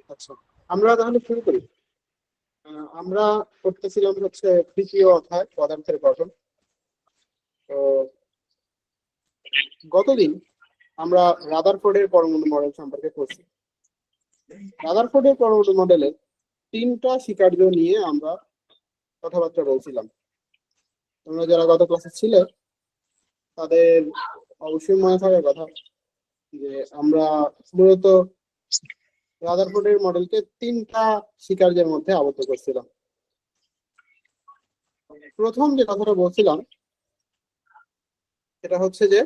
আচ্ছা, আমরা তাহলে শুরু করি। আমরা করতেছিলাম হচ্ছে তৃতীয় অধ্যায় পদার্থের গঠন। তো গতদিন আমরা রাদারফোর্ডের পরমাণু মডেল সম্পর্কে পড়ছি। রাদারফোর্ডের পরমাণু মডেলের তিনটা স্বীকার্য নিয়ে আমরা কথাবার্তা বলছিলাম। তোমরা যারা গত ক্লাসে ছিলে তাদের অবশ্যই মনে থাকার কথা যে আমরা মূলত রাদারফোর্ডের মডেলকে তিনটা স্বীকার্যের মধ্যে আবদ্ধ করছিলাম। প্রথম যে কথাটা বলছিলাম সেটা হচ্ছে যে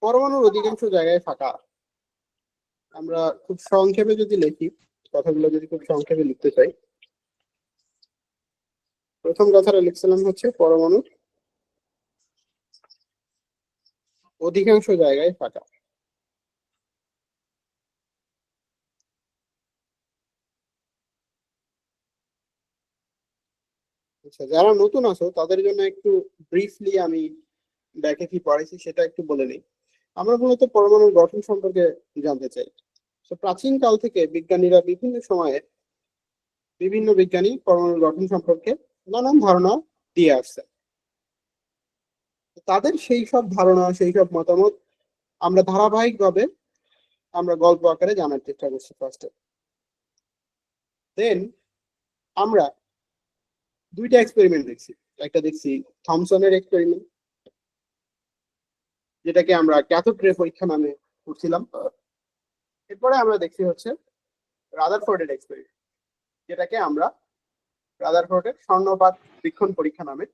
পরমাণুর অধিকাংশ জায়গায় ফাঁকা। আমরা খুব সংক্ষেপে যদি লিখি, কথাগুলো যদি খুব সংক্ষেপে লিখতে চাই, প্রথম কথাটা লিখছিলাম হচ্ছে পরমাণু অধিকাংশ জায়গায় ফাঁকা। আচ্ছা, যারা নতুন আছো তাদের জন্য একটু ব্রিফলি আমি ব্যাকে কি পড়াইছি সেটা একটু বলে নিই। আমরা মূলত পরমাণুর গঠন সম্পর্কে জানতে চাই। তো প্রাচীন কাল থেকে বিজ্ঞানীরা বিভিন্ন সময়ে বিভিন্ন বিজ্ঞানী পরমাণুর গঠন সম্পর্কে নানান ধারণা দিয়ে আসছে। তাদের সেই সব ধারণা, সেই সব মতামত আমরা ধারাবাহিকভাবে আমরা গল্প আকারে জানার চেষ্টা করছি ফার্স্টে। দেন আমরা দুইটা এক্সপেরিমেন্ট দেখছি। একটা দেখছি থমসনের এক্সপেরিমেন্ট, যেটাকে আমরা ক্যাথোড রে পরীক্ষা নামে করছিলাম। এরপরে আমরা দেখছি হচ্ছে রাদারফোর্ডের এক্সপেরিমেন্ট, যেটাকে আমরা রাদারফোর্ডের স্বর্ণপাত বীক্ষণ পরীক্ষা নামে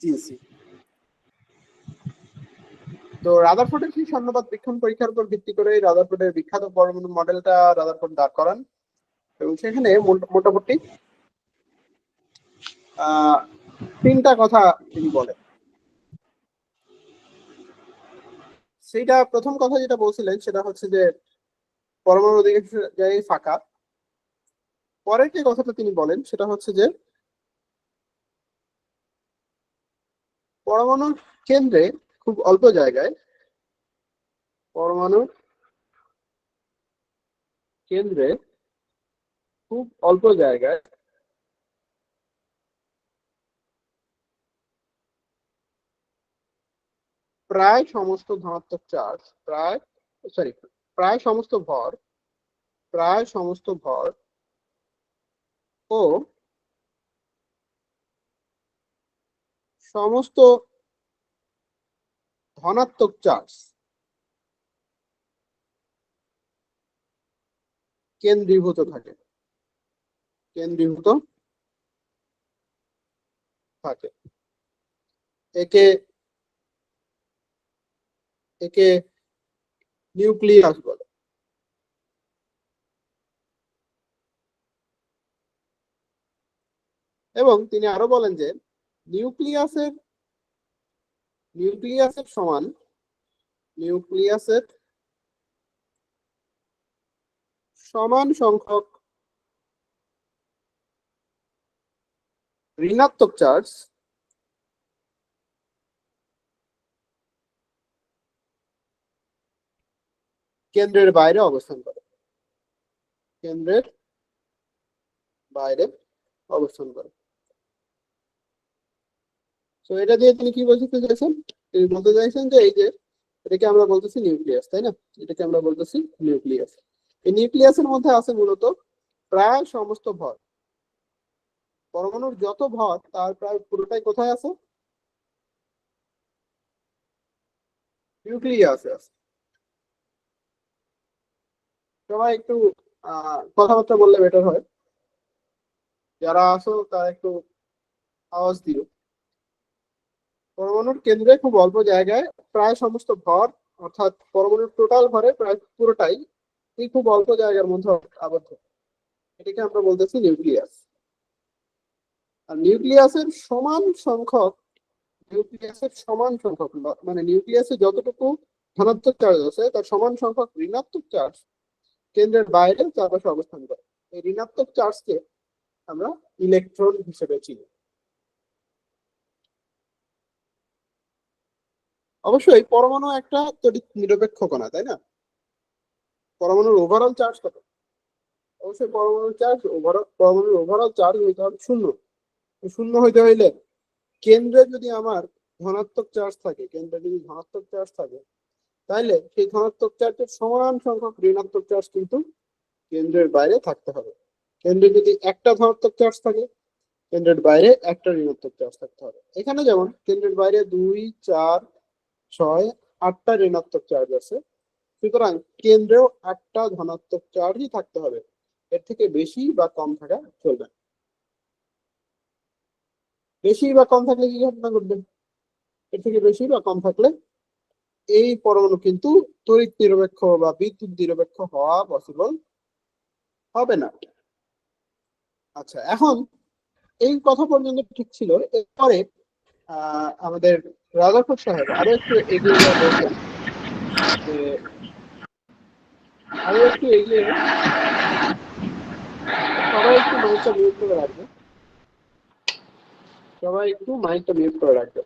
চিনছি। তো রাদারফোর্ডের সেই স্বর্ণপাত বীক্ষণ পরীক্ষার উপর ভিত্তি করে রাদারফোর্ডের বিখ্যাত পরমাণু মডেলটা রাদারফোর্ড দাঁড় করান, এবং সেখানে মোটামুটি তিনটা কথা তিনি বলেন। সেইটা প্রথম কথা যেটা বলছিলেন সেটা হচ্ছে যে পরমাণু অধিকাংশ জায়গায় ফাঁকা। পরের যে কথাটা তিনি বলেন সেটা হচ্ছে যে পরমাণুর কেন্দ্রে খুব অল্প জায়গায়, পরমাণুর কেন্দ্রে খুব অল্প জায়গায় প্রায় সমস্ত ধনাত্মক চার্জ, প্রায় সমস্ত ভর, প্রায় সমস্ত ভর ও সমস্ত ধনাত্মক চার্জ কেন্দ্রীভূত থাকে, কেন্দ্রীভূত থাকে। একে একে নিউক্লিয়াস বলে। এবং তিনি আরো বলেন যে নিউক্লিয়াসের নিউক্লিয়াসের সমান নিউক্লিয়াসের সমান সংখ্যক ঋণাত্মক চার্জ কেন্দ্রের বাইরে অবস্থান করে, কেন্দ্রের বাইরে অবস্থান করে। তো এটা দিয়ে তিনি কি বলতে চাইছেন? তিনি বলতে চাইছেন যে এই যে এটাকে আমরা বলতেছি নিউক্লিয়াস, তাই না? এটাকে আমরা বলতেছি নিউক্লিয়াস। এই নিউক্লিয়াসের মধ্যে আছে মূলত প্রায় সমস্ত ভর। পরমাণুর যত ভর তার প্রায় পুরোটাই কোথায় আছে? নিউক্লিয়াসে আছে। সবাই একটু কথাবার্তা বললে বেটার হয়। যারা আছো তারা একটু আওয়াজ দিও। পরমাণুর কেন্দ্রে খুব অল্প জায়গায় প্রায় সমস্ত ভর, অর্থাৎ পরমাণুর টোটাল ভরে প্রায় পুরোটাই এই খুব অল্প জায়গার মধ্যে আবদ্ধ। এটাকে আমরা বলতেছি নিউক্লিয়াস। আর নিউক্লিয়াসের সমান সংখ্যক মানে নিউক্লিয়াসে যতটুকু ধনাত্মক চার্জ আছে তার সমান সংখ্যক ঋণাত্মক চার্জ কেন্দ্রের বাইরে চারপাশে অবস্থান করে। এই ঋণাত্মক চার্জকে আমরা ইলেকট্রন হিসেবে চিনি। অবশ্যই পরমাণু একটা তড়িৎ নিরপেক্ষ কণা, তাই না? পরমাণুর ওভারঅল চার্জ কত? অবশ্যই পরমাণুর ওভারঅল চার্জ হইতে হবে শূন্য। শূন্য হইতে হইলে কেন্দ্রে যদি আমার ধনাত্মক চার্জ থাকে, তাহলে সেই ধনাত্মক চার্জের সমান সংখ্যক ঋণাত্মক চার্জ কিন্তু কেন্দ্রের বাইরে থাকতে হবে। কেন্দ্রে যদি একটা ধনাত্মক চার্জ থাকে, কেন্দ্রের বাইরে একটা ঋণাত্মক চার্জ থাকতে হবে। এখানে যেমন কেন্দ্রের বাইরে 2, 4, 6, 8টা ঋণাত্মক চার্জ আছে, সুতরাং কেন্দ্রেও 8টা ধনাত্মক চার্জই থাকতে হবে। এর থেকে বেশি বা কম থাকা চলবে না। বেশি বা কম থাকলে কি ঘটনা ঘটবে? এর থেকে বেশি বা কম থাকলে এই পরমাণু কিন্তু তড়িৎ নিরপেক্ষ বা বিদ্যুৎ নিরপেক্ষ হওয়া পসিবল হবে না। আচ্ছা, এখন এই কথা পর্যন্ত ঠিক ছিল। এরপরে আমাদের রাদারফোর্ড সাহেব আরো একটু এগিয়ে যা বলছেন যে সবাই একটু মাইকটা মিউট করে রাখবে।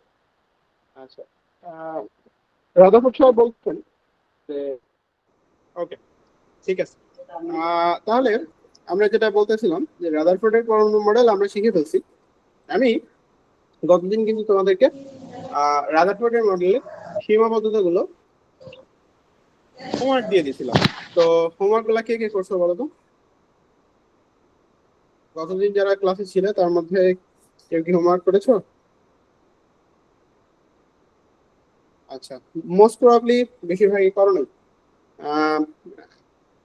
আচ্ছা, রাদারফোর্ড সাহেব বলছেন যে ওকে, ঠিক আছে। তাহলে আমরা যেটা বলতেছিলাম যে রাদারফোর্ডের পরমাণু মডেল আমরা শিখে ফেলছি। আমি গতদিন কিন্তু তোমাদেরকে রাদারফোর্ডের মডেলের সীমাবদ্ধতাগুলো হোমওয়ার্ক দিয়ে দিয়েছিলাম। তো হোমওয়ার্ক গুলা কে কে করছো বলো তো? গতদিন যারা ক্লাসে ছিল তার মধ্যে কেউ কি হোমওয়ার্ক করেছো? আচ্ছা, মোস্ট প্রবাবলি বেশিরভাগই করো নাই। আহ,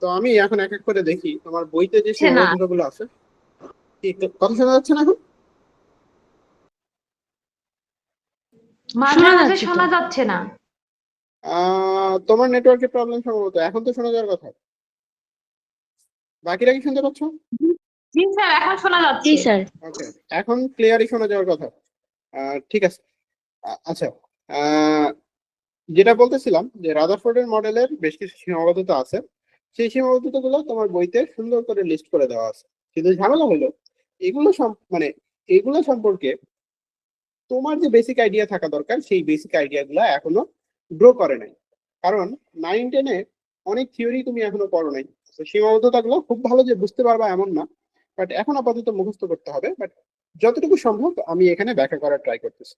তো আমি এখন এক এক করে দেখি তোমার বইতে যে না, সীমাবদ্ধতাগুলো আছে। কি কথা শোনা যাচ্ছে না এখন? মাঝে মাঝে শোনা যাচ্ছে না। তোমার নেটওয়ার্কের প্রবলেম সম্ভবত। এখন তো শোনা যাওয়ার কথা। বাকিরা কি শুনতে পাচ্ছ? জি স্যার, এখন শোনা যাচ্ছে। ওকে, এখন ক্লিয়ারই শোনা যাওয়ার কথা। ঠিক আছে। আচ্ছা, আহ, যেটা বলতেছিলাম যে রাদারফোর্ডের মডেলের বেশ কিছু সীমাবদ্ধতা আছে। সেই সীমাবদ্ধতা গুলো তোমার বইতে সুন্দর করে লিস্ট করে দেওয়া আছে। কিন্তু ঝামেলা হলো মানে এগুলো সম্পর্কে তোমার যে বেসিক আইডিয়া থাকা দরকার সেই বেসিক আইডিয়া গুলা এখনো গ্রো করে নাই। কারণ 9-10-এ অনেক থিওরি তুমি এখনো পড়ো নাই। তো সীমাবদ্ধতা গুলো খুব ভালো যে বুঝতে পারবা এমন না, বাট এখন আপাতত মুখস্থ করতে হবে। বাট যতটুকু সম্ভব আমি এখানে ব্যাখ্যা করার ট্রাই করতেছি।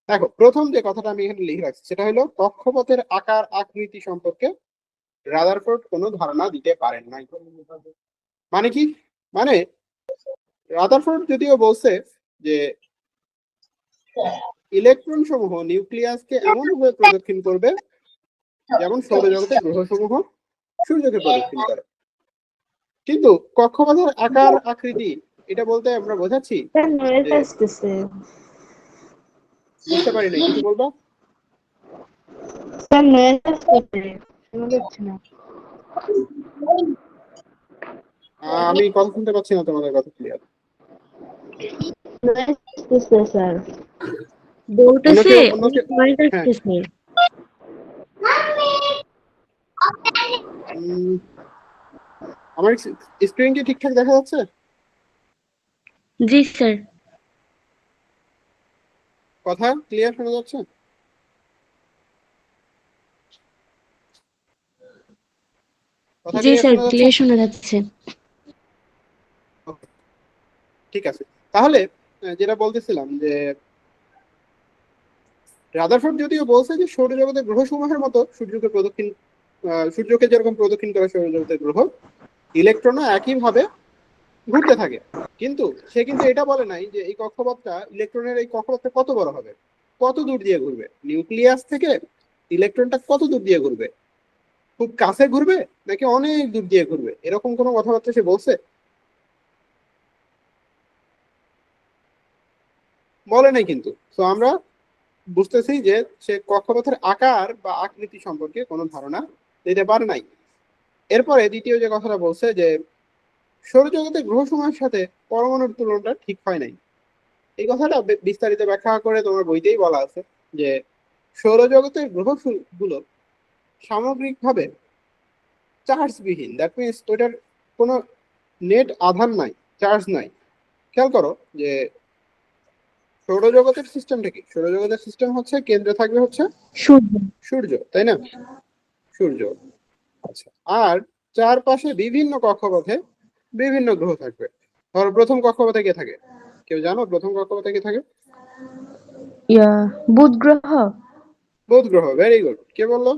দেখো, প্রথম যে কথাটা আমি এখানে লিখে রাখছি সেটা হলো কক্ষপথের আকার আকৃতি সম্পর্কে রাদারফোর্ড কোনো ধারণা দিতে পারেন নাই। মানে কি? মানে রাদারফোর্ড যদিও বলছে যে ইলেকট্রন সমূহ নিউক্লিয়াসকে এমনভাবে প্রদক্ষিণ করবে যেমন সৌরজগতের গ্রহসমূহ সূর্যকে প্রদক্ষিণ করে, কিন্তু কক্ষপথের আকার আকৃতি এটা বলতে আমরা বোঝাচ্ছি যে বুঝতে পারি না। কিছু বলবো? আমি কথা শুনতে পাচ্ছি না তোমাদের কথা ক্লিয়ার। আমার স্ক্রিন কি ঠিকঠাক দেখা যাচ্ছে? জি স্যার। কথা ক্লিয়ার শোনা যাচ্ছে? জি স্যার, ক্লিয়ার শোনা যাচ্ছে। ঠিক আছে, তাহলে যেটা বলতেছিলাম যে রাদারফোর্ড যদিও বলছে যে সৌরজগতের গ্রহসমূহের মতো সূর্যকে যেরকম প্রদক্ষিণ করে সৌরজগতের গ্রহ, ইলেকট্রনও একইভাবে ঘুরতে থাকে। কিন্তু সে কিন্তু এটা বলে নাই যে এই কক্ষপথটা কত বড় হবে, কত দূর দিয়ে ঘুরবে। নিউক্লিয়াস থেকে ইলেকট্রনটা কত দূর দিয়ে ঘুরবে, খুব কাছে ঘুরবে নাকি অনেক দূর দিয়ে ঘুরবে, এরকম কোনো কথাবার্তা সে বলছে? বলে নাই কিন্তু। তো আমরা বুঝতেছি যে সে কক্ষপথের আকার বা আকৃতি সম্পর্কে কোনো ধারণা দিতে পারে নাই। এরপরে দ্বিতীয় যে কথাটা বলছে যে সৌরজগতের গ্রহসমূহের সাথে পরমাণুর তুলনাটা ঠিক হয় নাই। এই কথাটা বিস্তারিত ব্যাখ্যা করে তোমার বইতেই বলা আছে যে সৌরজগতের গ্রহগুলো সামগ্রিকভাবে চার্জবিহীন। দ্যাট মিনস ওইটার কোনো নেট আধান নাই, চার্জ নাই। খেয়াল করো যে সৌরজগতের সিস্টেমটা কি? সৌরজগতের সিস্টেম হচ্ছে কেন্দ্রে থাকবে হচ্ছে সূর্য, তাই না? সূর্য। আচ্ছা, আর চারপাশে বিভিন্ন কক্ষপথে বিভিন্ন গ্রহ থাকবে। ধরো প্রথম কক্ষপথে কে থাকে? কেউ জানো প্রথম কক্ষপথে কে থাকে? বুধ গ্রহ। বুধ গ্রহ, ভেরি গুড। কে বললো?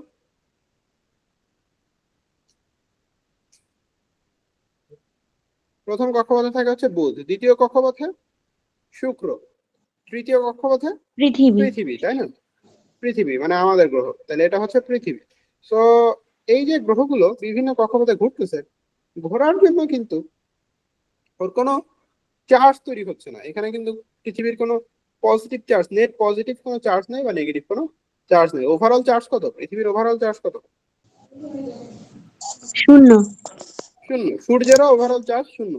প্রথম কক্ষপথে থাকে হচ্ছে বুধ, দ্বিতীয় কক্ষপথে শুক্র, তৃতীয় কক্ষপথে পৃথিবী। পৃথিবী, তাই না? পৃথিবী মানে আমাদের গ্রহ, তাহলে এটা হচ্ছে পৃথিবী। সো এই যে গ্রহগুলো বিভিন্ন কক্ষপথে ঘুরতেছে, ঘোরার জন্য কিন্তু ওর কোনো চার্জ তৈরি হচ্ছে না। এখানে কিন্তু পৃথিবীর কোনো পজিটিভ চার্জ, নেট পজিটিভ কোনো চার্জ নেই বা নেগেটিভ কোনো চার্জ নেই। ওভারঅল চার্জ কত? পৃথিবীর ওভারঅল চার্জ কত? 0। শূন্য। সূর্যেরও ওভারঅল চার্জ শূন্য।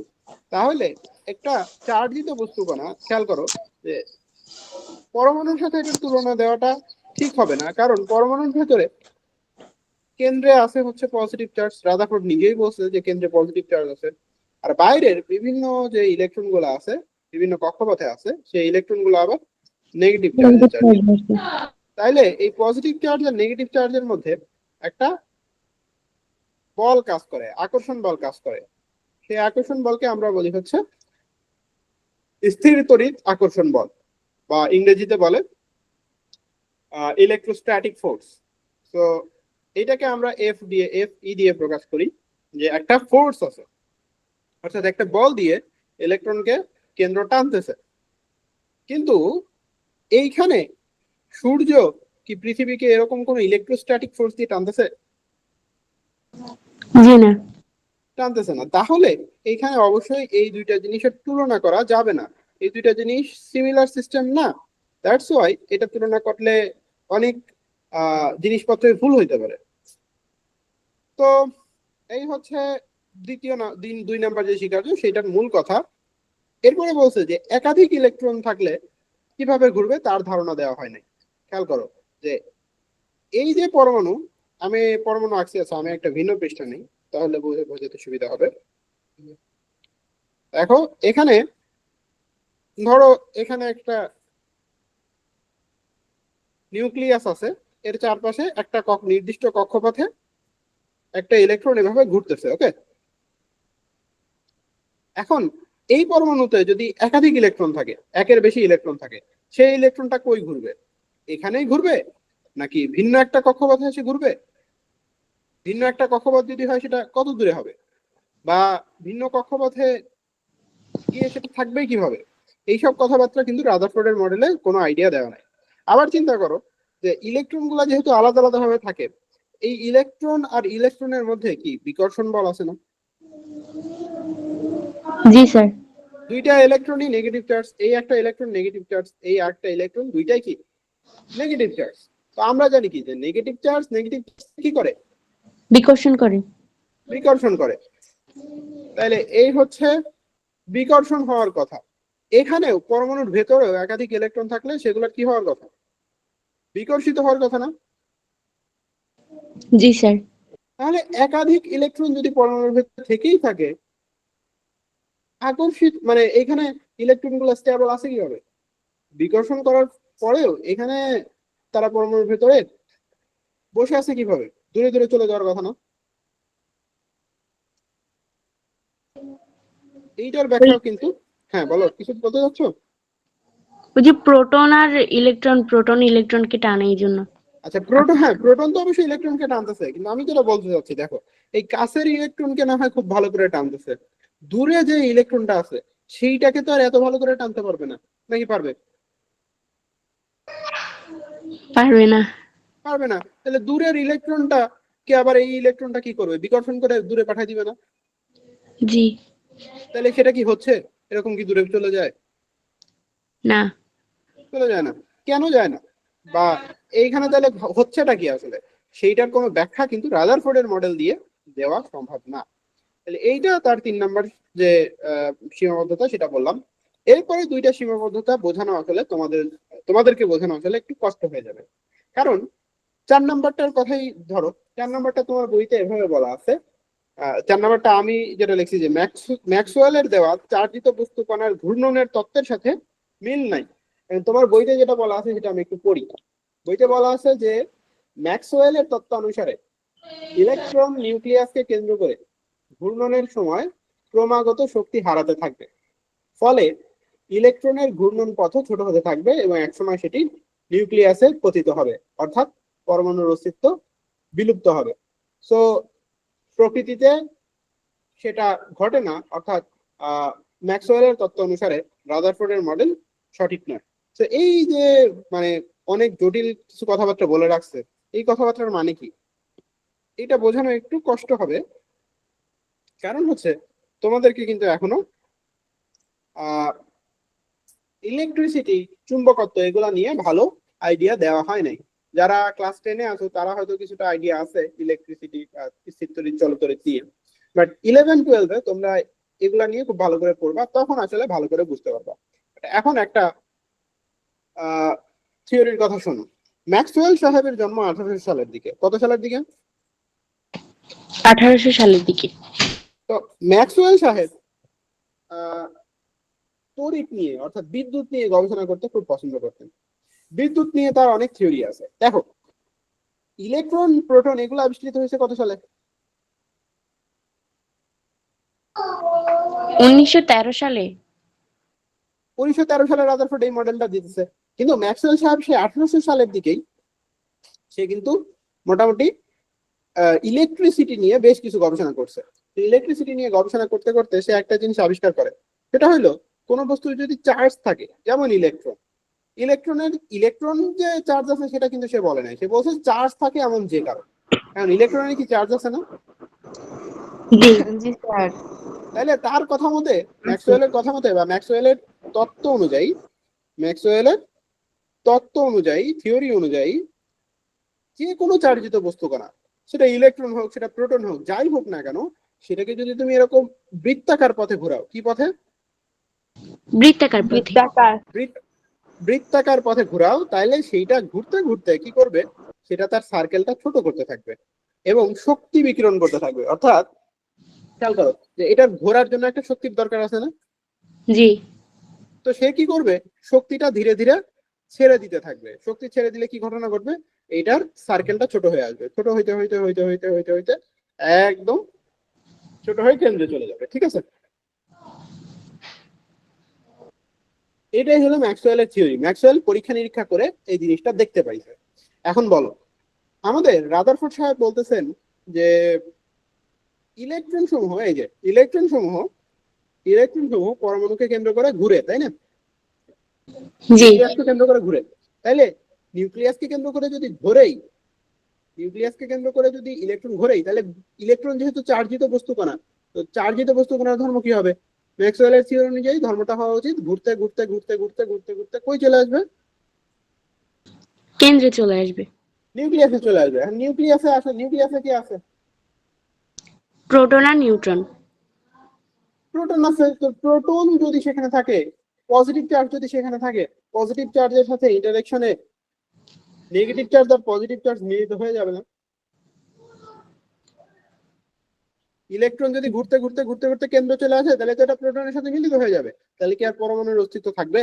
তাহলে একটা চার্জিত বস্তু কণা, খেয়াল করো যে পরমাণুর সাথে এটার তুলনা দেওয়াটা ঠিক হবে না, কারণ পরমাণুর ভেতরে কেন্দ্রে আছে হচ্ছে পজিটিভ চার্জ। রাদারফোর্ড নিজেই বলছে যে কেন্দ্রে পজিটিভ চার্জ আছে, আর বাইরের বিভিন্ন যে ইলেকট্রন গুলো আছে বিভিন্ন কক্ষপথে আছে সেই ইলেকট্রন গুলো আবার নেগেটিভ চার্জের চার্জ। তাইলে এই পজিটিভ চার্জ আর নেগেটিভ চার্জের মধ্যে একটা বল কাজ করে, আকর্ষণ বল কাজ করে। সেই আকর্ষণ বলকে আমরা বলি হচ্ছে স্থির তড়িৎ আকর্ষণ বল, বা ইংরেজিতে বলে ইলেকট্রোস্ট্যাটিক ফোর্স। তো এটাকে আমরা এফ ই দিয়ে প্রকাশ করি, যে একটা ফোর্স আছে, অর্থাৎ একটা বল দিয়ে ইলেকট্রনকে কেন্দ্র টানতেছে। কিন্তু এইখানে সূর্য কি পৃথিবীকে এরকম কোন ইলেকট্রোস্ট্যাটিক ফোর্স দিয়ে টানতেছে? জি না। টানতেছে না। তাহলে এইখানে অবশ্যই এই দুইটা জিনিসের তুলনা করা যাবে না। এই দুইটা জিনিস সিমিলার সিস্টেম না। দ্যাটস ওয়াই এটা তুলনা করলে অনেক জিনিসপত্রের ভুল হইতে পারে। তো এই হচ্ছে দ্বিতীয় দুই নাম্বার যে স্বীকার্য সেটার মূল কথা। এরপরে বলছে যে একাধিক ইলেকট্রন থাকলে কিভাবে ঘুরবে তার ধারণা দেওয়া হয় নাই। খেয়াল করো যে এই যে পরমাণু, আমি পরমাণু আঁকছি, আছে আমি একটা ভিন্ন পৃষ্ঠা নেই তাহলে বোঝাতে সুবিধা হবে। দেখো এখানে, ধরো এখানে একটা নিউক্লিয়াস আছে, এর চারপাশে একটা নির্দিষ্ট কক্ষপথে একটা ইলেকট্রন এভাবে ঘুরতেছে। ওকে, এখন এই পরমাণুতে যদি একাধিক ইলেকট্রন থাকে, একের বেশি ইলেকট্রন থাকে, সেই ইলেকট্রনটা কই ঘুরবে? এখানেই ঘুরবে নাকি ভিন্ন একটা কক্ষপথে এসে ঘুরবে? ভিন্ন একটা কক্ষপথ যদি হয় সেটা কত দূরে হবে, বা ভিন্ন কক্ষপথে গিয়ে সেটা থাকবে কিভাবে? এইসব কথাবার্তা কিন্তু রাদারফোর্ডের মডেলে কোনো আইডিয়া দেওয়া নাই। আবার চিন্তা করো যে ইলেকট্রন গুলা যেহেতু আলাদা আলাদা ভাবে থাকে, এই ইলেকট্রন আর ইলেকট্রনের মধ্যে কি বিকর্ষণ বল আছে না? জি স্যার। দুইটা ইলেকট্রনই নেগেটিভ চার্জ, এই একটা ইলেকট্রন নেগেটিভ চার্জ, এই একটা ইলেকট্রন, দুইটাই কি নেগেটিভ চার্জ। তো আমরা জানি কি যে নেগেটিভ চার্জ কি করে? বিকর্ষণ করে। বিকর্ষণ করে। তাইলে এই হচ্ছে বিকর্ষণ হওয়ার কথা। এখানেও পরমাণুর ভেতরেও একাধিক ইলেকট্রন থাকলে সেগুলো কি হওয়ার কথা? বিকর্ষিত হওয়ার কথা না? জি স্যার। তাহলে একাধিক ইলেকট্রন যদি পরমাণুর ভেতরে থেকেই থাকে, আকর্ষিত মানে এখানে ইলেকট্রন গুলো স্টেবল আছে কিভাবে? বিকর্ষণ করার পরেও এখানে তারা পরমাণুর ভেতরে বসে আছে কিভাবে? দূরে দূরে চলে যাওয়ার কথা না? এইটার ব্যাখ্যাও কিন্তু, হ্যাঁ বলো, কিছু বলতে চাচ্ছ? ওই যে প্রোটন আর ইলেকট্রন, প্রোটন ইলেকট্রনকে টানে এই জন্য। আচ্ছা প্রোটন, হ্যাঁ প্রোটন তো অবশ্যই ইলেকট্রনকে টানতেছে, কিন্তু আমি যেটা বলতে চাচ্ছি দেখো, এই কাছের ইলেকট্রনকে না হয় খুব ভালো করে টানতেছে, দূরে যে ইলেকট্রনটা আছে সেইটাকে তো আর এত ভালো করে টানতে পারবে না, নাকি পারবে? পারবে না। পারবে না। তাহলে দূরের ইলেকট্রনটা কে আবার এই ইলেকট্রনটা কি করবে? বিকর্ষণ করে দূরে পাঠিয়ে দিবে না? জি তাহলে সেটা কি হচ্ছে? এরকম কি দূরে চলে যায়? না। চলে যায় না। কেন যায় না? বা এইখানে তাহলে হচ্ছেটা কি আসলে, সেইটার কোনো ব্যাখ্যা কিন্তু রাদারফোর্ডের মডেল দিয়ে দেওয়া সম্ভব না। তাহলে এইটা তার 3 নাম্বার যে সীমাবদ্ধতা সেটা বললাম। এরপরে দুইটা সীমাবদ্ধতা বোঝানো আসলে তোমাদেরকে বোঝানো আসলে একটু কষ্ট হয়ে যাবে, কারণ 4 নাম্বারটার কথাই ধরো। 4 নাম্বারটা তোমার বইতে এভাবে বলা আছে। 4 নাম্বারটা আমি যেটা লিখছি যে ম্যাক্সওয়েলের দেওয়া চার্জিত বস্তু কণার ঘূর্ণনের তত্ত্বের সাথে মিল নাই। তোমার বইতে যেটা বলা আছে সেটা আমি একটু পড়ি। বইতে বলা আছে যে ম্যাক্সওয়েলের তত্ত্ব অনুসারে ইলেকট্রন নিউক্লিয়াসকে কেন্দ্র করে ঘূর্ণনের সময় ক্রমাগত শক্তি হারাতে থাকবে, ফলে ইলেকট্রনের ঘূর্ণন পথ ছোট হতে থাকবে এবং একসময় সেটি নিউক্লিয়াসে পতিত হবে, অর্থাৎ পরমাণুর অস্তিত্ব বিলুপ্ত হবে। সো প্রকৃতিতে সেটা ঘটে না, অর্থাৎ ম্যাক্সওয়েলের তত্ত্ব অনুসারে রাদারফোর্ডের মডেল সঠিক নয়। তো এই যে মানে অনেক জটিল কিছু কথাবার্তা বলে রাখছে, এই কথাবার্তার মানে কি এটা বোঝানো একটু কষ্ট হবে, কারণ হচ্ছে তোমাদেরকে কিন্তু এখনো ইলেকট্রিসিটি, চুম্বকত্ব এগুলা নিয়ে ভালো আইডিয়া দেওয়া হয় নাই। যারা ক্লাস 10-এ আছো তারা হয়তো কিছুটা আইডিয়া আছে ইলেকট্রিসিটি, স্থিরতড়িৎ, চলতড়িৎ নিয়ে, বাট 11-12-এ তোমরা এগুলা নিয়ে খুব ভালো করে পড়বা, তখন আসলে ভালো করে বুঝতে পারবা। এখন একটা থিওরির কথা শোনো। ম্যাক্সওয়েল সাহেবের জন্ম 1800 সালের দিকে। কত সালের দিকে? 1800 সালের দিকে। তো ম্যাক্সওয়েল সাহেব তড়িৎ নিয়ে অর্থাৎ বিদ্যুৎ নিয়ে গবেষণা করতে খুব পছন্দ করতেন। বিদ্যুৎ নিয়ে তার অনেক থিওরি আছে। দেখো, ইলেকট্রন, প্রোটন এগুলো আবিষ্কৃত হয়েছে কত সালে? 1913 সালে। 1913 সালে রাদারফোর্ড এই মডেলটা দিতেছে, কিন্তু ম্যাক্সওয়েল সাহেব সে 1800 সালের দিকেই সে কিন্তু মোটামুটি ইলেকট্রিসিটি নিয়ে বেশ কিছু গবেষণা করছে। ইলেকট্রিসিটি নিয়ে গবেষণা করতে করতে সে একটা জিনিস আবিষ্কার করে, সেটা হলো কোনো বস্তুর যদি চার্জ থাকে, যেমন ইলেকট্রন যে চার্জ আছে সেটা কিন্তু সে বলে নাই, সে বলছে চার্জ থাকে এমন যে কারণ। কারণ ইলেকট্রনের কি চার্জ আছে না? জি স্যার। তাহলে তার কথা মতে, ম্যাক্সওয়েলের কথা মতে বা ম্যাক্সওয়েলের তত্ত্ব অনুযায়ী থিওরি অনুযায়ী যে কোনো চার্জিত বস্তু কণা, সেটা ইলেকট্রন হোক, সেটা প্রোটন হোক, যাই হোক না কেন, সেটাকে যদি তুমি এরকম বৃত্তাকার পথে ঘোরাও, কি পথে? বৃত্তাকার পথে ঘোরাও, তাহলে সেইটা ঘুরতে ঘুরতে কি করবে, সেটা তার সার্কেলটা ছোট করতে থাকবে এবং শক্তি বিকিরণ করতে থাকবে। অর্থাৎ খেয়াল করো যে এটার ঘোরার জন্য একটা শক্তির দরকার আছে না? জি। তো সে কি করবে, শক্তিটা ধীরে ধীরে ছেড়ে দিতে থাকবে। শক্তি ছেড়ে দিলে কি ঘটনা ঘটবে, এইটার সার্কেলটা ছোট হয়ে আসবে, ছোট হইতে হইতে হইতে হইতে হইতে হইতে একদম ছোট হয়ে কেন্দ্রে চলে যাবে। ঠিক আছে, এটাই হলো ম্যাক্সওয়েলের থিওরি। ম্যাক্সওয়েল পরীক্ষা নিরীক্ষা করে এই জিনিসটা দেখতে পাইছে। এখন বলো, আমাদের রাদারফোর্ড সাহেব বলতেছেন যে ইলেকট্রন সমূহ পরমাণুকে কেন্দ্র করে ঘুরে, তাই না? জি। নিউক্লিয়াসকে কেন্দ্র করে ঘুরে। তাইলে নিউক্লিয়াসকে কেন্দ্র করে যদি ইলেকট্রন ঘোরেই, তাহলে ইলেকট্রন যেহেতু চার্জিত বস্তু কণা, তো চার্জিত বস্তু কণার ধর্ম কি হবে? ম্যাক্সওয়েলের থিওরি অনুযায়ী ধর্মটা হওয়া উচিত ঘুরতে ঘুরতে ঘুরতে ঘুরতে ঘুরতে ঘুরতে কই চলে আসবে? কেন্দ্রে চলে আসবে। নিউক্লিয়াসে চলে আসবে। আর নিউক্লিয়াসে কি আছে? প্রোটন আর নিউট্রন। প্রোটন আছে। তো প্রোটন যদি সেখানে থাকে, পজিটিভ চার্জ যদি সেখানে থাকে, পজিটিভ চার্জের সাথে ইন্টারঅ্যাকশনে নেগেটিভ চার্জ আর পজিটিভ চার্জ মিলিত হয়ে যাবে না? ইলেকট্রন যদি ঘুরতে ঘুরতে ঘুরতে ঘুরতে কেন্দ্র চলে আসে, তাহলে তো এটা প্রোটনের সাথে মিলিত হয়ে যাবে। তাহলে কি আর পরমাণুর অস্তিত্ব থাকবে?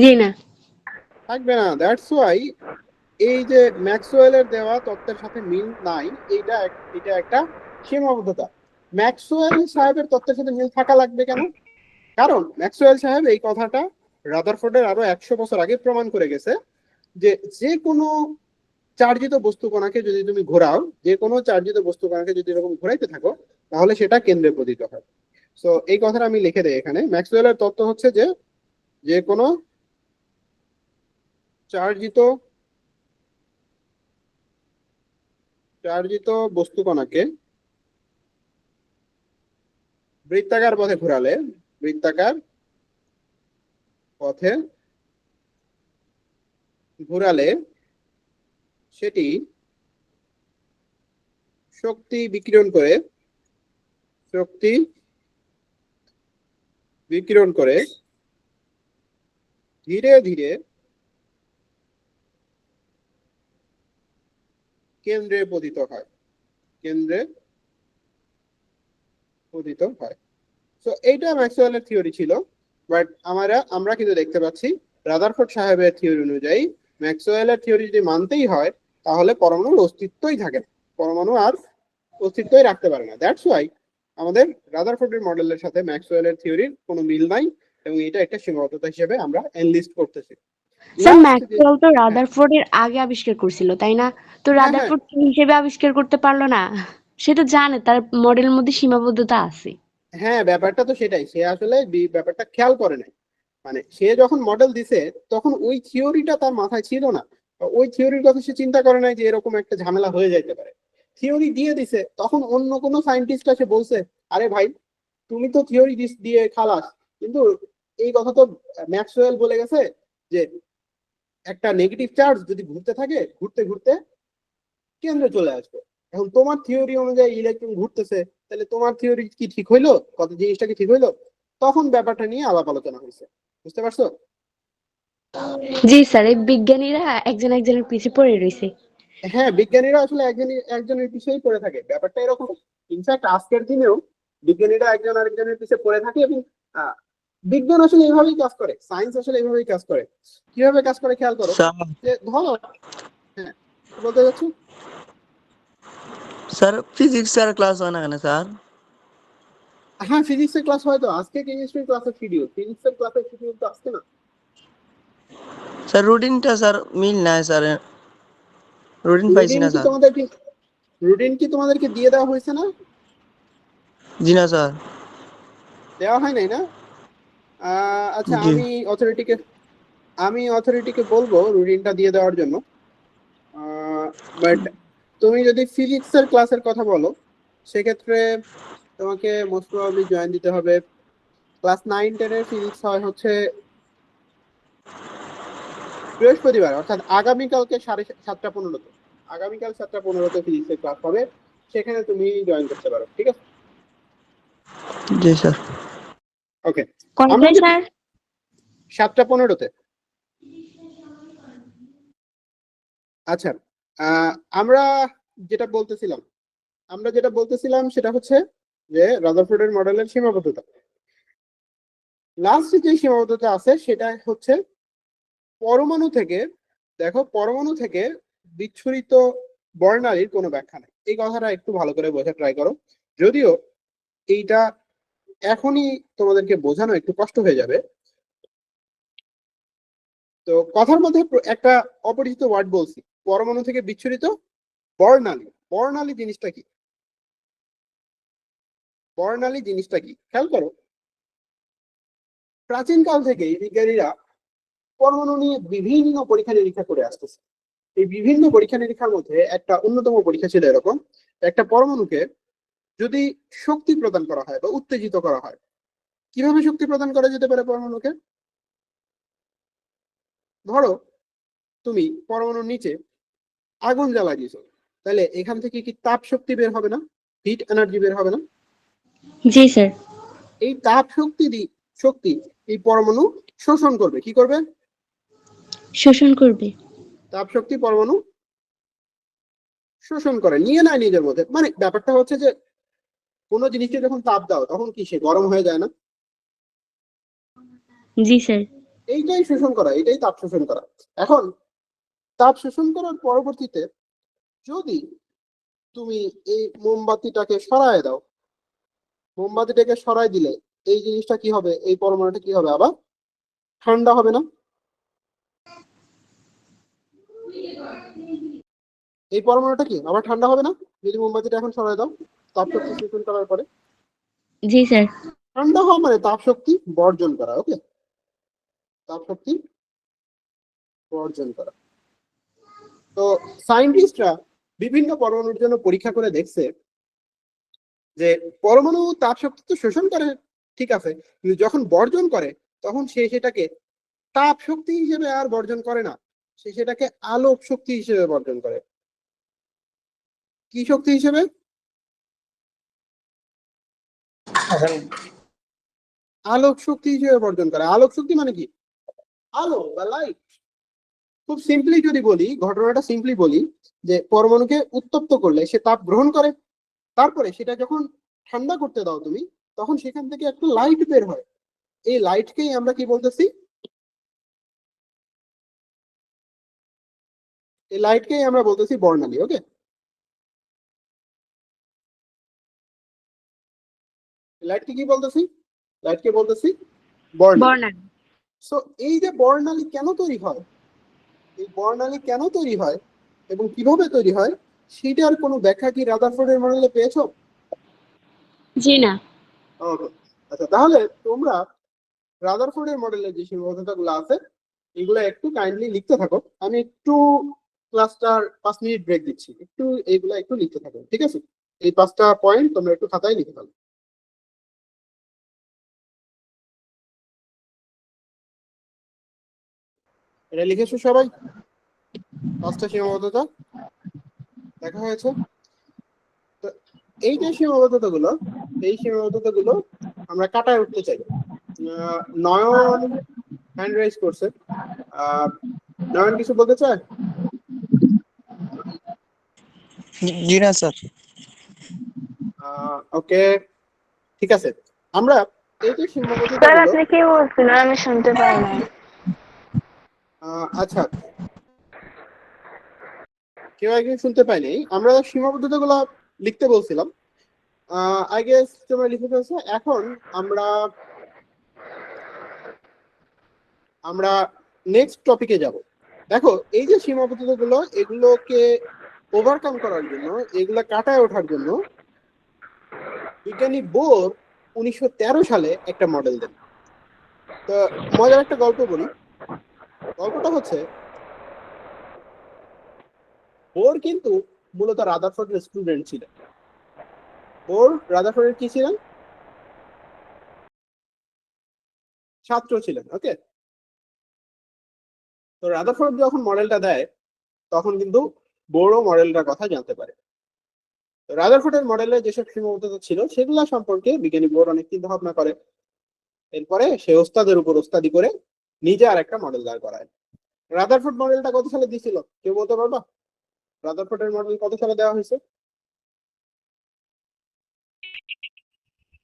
জি না, থাকবে না। দ্যাটস ওয়াই এই যে ম্যাক্সওয়েলের দেওয়া তত্ত্বের সাথে মিল নাই, এটা একটা সীমাবদ্ধতা। ম্যাক্সওয়েল সাহেবের তত্ত্বের সাথে মিল থাকা লাগবে কেন? কারণ ম্যাক্সওয়েল সাহেব এই কথাটা রাদারফোর্ডের আরো 100 বছর আগে প্রমাণ করে গেছে যে যে কোনো চার্জিত বস্তু কণাকে যদি তুমি ঘোরাও, যে কোনো চার্জিত বস্তু কণাকে যদি এরকম ঘোরাইতে থাকো, তাহলে সেটা কেন্দ্রে পতিত হয়। সো এই কথাটা আমি লিখে দেই এখানে। ম্যাক্সওয়েলের তত্ত্ব হচ্ছে যে যে কোনো চার্জিত বস্তু কণাকে বৃত্তাকার পথে ঘোরালে সেটি শক্তি বিকিরণ করে ধীরে ধীরে কেন্দ্রে পতিত হয়। সো এইটা ম্যাক্সওয়েলের থিওরি ছিল, বাট আমরা কিন্তু দেখতে পাচ্ছি রাদারফোর্ড সাহেবের থিওরি অনুযায়ী ম্যাক্সওয়েলের থিওরি যদি মানতেই হয়, তাহলে পরমাণুর অস্তিত্বই থাকে না। পরমাণু আর অস্তিত্বই রাখতে পারে না। দ্যাটস ওয়াই আমাদের রাদারফোর্ডের মডেলের সাথে ম্যাক্সওয়েলের থিওরির কোনো মিল নাই, এবং এটা একটা সীমাবদ্ধতা হিসেবে আমরা এনলিস্ট করতেছি। স্যার লাস্ট যে ম্যাক্সওয়েল তো হ্যাঁ রাদারফোর্ড এর আগে আবিষ্কার করছিল তাই না? তো হ্যাঁ হ্যাঁ রাদারফোর্ড কি হিসেবে আবিষ্কার করতে পারলো না? সে তো জানে তার মডেলের মধ্যে সীমাবদ্ধতা আছে। হ্যাঁ, ব্যাপারটা তো সেটাই, সে আসলে ব্যাপারটা খেয়াল করে নাই। মানে সে যখন মডেল দিছে তখন ওই থিওরিটা তার মাথায় ছিল না, ওই থিওরির কথা সে চিন্তা করে নাই যে এরকম একটা ঝামেলা হয়ে যাইতে পারে। থিওরি দিয়ে দিছে, তখন অন্য কোনো সায়েন্টিস্ট এসে বলছে, আরে ভাই তুমি তো থিওরি দিয়ে খালাস, কিন্তু এই কথা তো ম্যাক্সওয়েল বলে গেছে যে একটা নেগেটিভ চার্জ যদি ঘুরতে থাকে, ঘুরতে ঘুরতে কেন্দ্রে চলে আসবে। এখন তোমার থিওরি অনুযায়ী ইলেকট্রন ঘুরতেছে, তাহলে তোমার থিওরি কি ঠিক হইলো, কত জিনিসটা কি ঠিক হইলো? তখন ব্যাপারটা নিয়ে আলাপ আলোচনা হয়েছে, বুঝতে পারছো? জি স্যার, এই বিজ্ঞানীরা একজন একজনের পিছে পড়ে রয়েছে। হ্যাঁ, বিজ্ঞানীরা আসলে একজনের পিছিয়েই পড়ে থাকে, ব্যাপারটা এরকম। ইনফ্যাক্ট আজকের দিনেও বিজ্ঞানীরা একজন আরেকজনের পিছিয়ে পড়ে থাকে, এবং আহ, বিজ্ঞান আসলে এইভাবেই কাজ করে, সায়েন্স আসলে এইভাবেই কাজ করে। কিভাবে কাজ করে খেয়াল করো, স্যার যে ধরো, হ্যাঁ কি বলতে যাচ্ছ? স্যার ফিজিক্স স্যার ক্লাস হয় না কেন স্যার? হ্যাঁ, ফিজিক্সের ক্লাস হয়তো আজকে, কেমিস্ট্রি ক্লাসের শিডিউল, ফিজিক্সের ক্লাসের শিডিউল তো আজকে না। স্যার রুটিনটা স্যার মিল নাই স্যার, রুটিন পাইছি রুটিন না কি স্যার। তোমাদেরকে রুটিন কি তোমাদেরকে দিয়ে দেওয়া হয়েছে না? জি না স্যার। দেওয়া হয় নাই না? আচ্ছা, জি আমি অথরিটিকে বলবো রুটিনটা দিয়ে দেওয়ার জন্য। বাট তুমি যদি ফিজিক্সের ক্লাসের কথা বলো, সেক্ষেত্রে তোমাকে মোস্ট প্রবাবলি জয়েন দিতে হবে। ক্লাস 9-10 এর ফিজিক্স হয় হচ্ছে বৃহস্পতিবার, অর্থাৎ আগামীকালকে 7:15-তে। আগামীকাল 7:15-তে ফিজিক্সের ক্লাস হবে, সেখানে তুমি জয়েন করতে পারো, ঠিক আছে? জি স্যার। ওকে, আমরা কয়টায় যে স্যার? 7:15-তে। আচ্ছা, আমরা যেটা বলতেছিলাম সেটা হচ্ছে যে রাদারফোর্ডের মডেলের সীমাবদ্ধতা। লাস্ট যে সীমাবদ্ধতা আছে সেটা হচ্ছে পরমাণু থেকে, দেখো পরমাণু থেকে বিচ্ছুরিত বর্ণালীর কোনো ব্যাখ্যা নেই। এই কথাটা একটু ভালো করে বোঝার ট্রাই করো, যদিও এইটা এখনই তোমাদেরকে বোঝানো একটু কষ্ট হয়ে যাবে। তো কথার মধ্যে একটা অপরিচিত ওয়ার্ড বলছি, পরমাণু থেকে বিচ্ছুরিত বর্ণালী। বর্ণালী জিনিসটা কি? বর্ণালী জিনিসটা কি খেয়াল করো। প্রাচীনকাল থেকেই বিজ্ঞানীরা পরমাণু নিয়ে বিভিন্ন পরীক্ষা নিরীক্ষা করে আসতেছে। এই বিভিন্ন পরীক্ষা নিরীক্ষার মধ্যে একটা অন্যতম পরীক্ষা ছিল এরকম, একটা পরমাণুকে যদি শক্তি প্রদান করা হয় বা উত্তেজিত করা হয়, কিভাবে শক্তি প্রদান করা যেতে পারে পরমাণুকে? ধরো তুমি পরমাণুর নিচে আগুন জ্বালা দিয়েছো, তাহলে এখান থেকে কি তাপ শক্তি বের হবে না? হিট এনার্জি বের হবে না? জি স্যার। এই তাপ শক্তি এই পরমাণু শোষণ করবে। কি করবে? শোষণ করবে। তাপ শক্তি পরমাণু শোষণ করে, নিয়ে নেয় নিজের মধ্যে। মানে ব্যাপারটা হচ্ছে যে কোনো জিনিসকে যখন তাপ দাও তখন কি সে গরম হয়ে যায় না? জি স্যার। এইটাই শোষণ করা, এটাই তাপ শোষণ করা। এখন তাপ শোষণ করার পরবর্তীতে যদি তুমি এই মোমবাতিটাকে সরায় দাও, মোমবাতিটাকে সরাই দিলে এই জিনিসটা কি হবে? এই পরমাণুটা কি হবে? আবার ঠান্ডা হবে না? এই পরমাণুটা কি আবার ঠান্ডা হবে না যদি মোমবাতিটা এখন সরাই দাও তাপ শক্তি শোষণ করার পরে? জি স্যার। ঠান্ডা হওয়া মানে তাপ শক্তি বর্জন করা। ওকে, তাপ শক্তি বর্জন করা। তো সায়েন্টিস্টরা বিভিন্ন পরমাণুর জন্য পরীক্ষা করে দেখছে যে পরমাণু তাপ শক্তি তো শোষণ করে, ঠিক আছে, কিন্তু যখন বর্জন করে তখন সে সেটাকে তাপ শক্তি হিসেবে আর বর্জন করে না, সে সেটাকে আলোক শক্তি হিসেবে বর্জন করে। কি শক্তি হিসেবে? আলোক শক্তি হিসেবে বর্জন করে। আলোক শক্তি মানে কি? আলো বা লাইট। খুব সিম্পলি যদি বলি, ঘটনাটা সিম্পলি বলি, যে পরমাণুকে উত্তপ্ত করলে সে তাপ গ্রহণ করে, তারপরে সেটা যখন ঠান্ডা করতে দাও তুমি, তখন সেখান থেকে একটা লাইট বের হয়। এই লাইটকেই আমরা কি বলতেছি? এই লাইটকেই আমরা বলতেছি বর্ণালী। ওকে, লাইটকে কি বলতেছি? লাইটকে বলতেছি বর্ণালী। বর্ণালী। সো এই যে বর্ণালী কেন তৈরি হয়, এই বর্ণালী কেন তৈরি হয় এবং কিভাবে তৈরি হয় সেটার কোনো ব্যাখ্যা কি রাদারফোর্ডের মডেলে পেয়েছো? জি না। ওকে, আচ্ছা তাহলে তোমরা রাদারফোর্ডের মডেলের যে সীমাবদ্ধতাগুলো আছে এগুলো একটু কাইন্ডলি লিখতে থাকো। আমি একটু ক্লাসটার 5 মিনিট ব্রেক দিচ্ছি, একটু এইগুলা একটু লিখতে থাকো, ঠিক আছে? এই 5টা পয়েন্ট তোমরা একটু খাতায় লিখে ফেলো। এটা লিখেছো সবাই? 5টা সীমাবদ্ধতা দেখা হয়েছে? তো এই যে সীমাবদ্ধতাগুলো, এই সীমাবদ্ধতাগুলো আমরা কাটায় উঠতে চাই। নয়ন হ্যান্ড রাইজ করছে। নয়ন কিছু বলতে চায়? জি না স্যার। ওকে, ঠিক আছে। আমরা এই যে স্যার সীমাবদ্ধতাগুলো, আপনি কি বলছিলেন আমি শুনতে পাই নাই। আচ্ছা কেউ একজন শুনতে পাইনি। আমরা সীমাবদ্ধতাগুলো লিখতে বলছিলাম। আই গেস তোমরা লিখে ফেলছো। এখন আমরা আমরা নেক্সট টপিকে যাব। দেখো এই যে সীমাবদ্ধতাগুলো, এগুলোকে ওভারকাম করার জন্য, এগুলা কাটায় ওঠার জন্য বিজ্ঞানী বোর 1913 সালে একটা মডেল দেন। তো মজার একটা গল্প বলি। গল্পটা হচ্ছে বোর কিন্তু মূলত রাদারফোর্ডের স্টুডেন্ট ছিলেন। বোর রাদারফোর্ডের কি ছিলেন? ছাত্র ছিলেন। ওকে, তো রাদারফোর্ড যখন মডেলটা দেয় তখন কিন্তু বোরও মডেলটার কথা জানতে পারে। রাদারফোর্ডের মডেলে যেসব সীমাবদ্ধতা ছিল সেগুলো সম্পর্কে বিজ্ঞানী বোর অনেক চিন্তা ভাবনা করে। এরপরে সে ওস্তাদের উপর ওস্তাদি করে নিজে আর একটা মডেল দাঁড় করায়। রাদারফোর্ড মডেলটা কত সালে দিছিল কেউ বলতে পারবা? রাদারফোর্ডের মডেল কত সালে দেওয়া হয়েছে?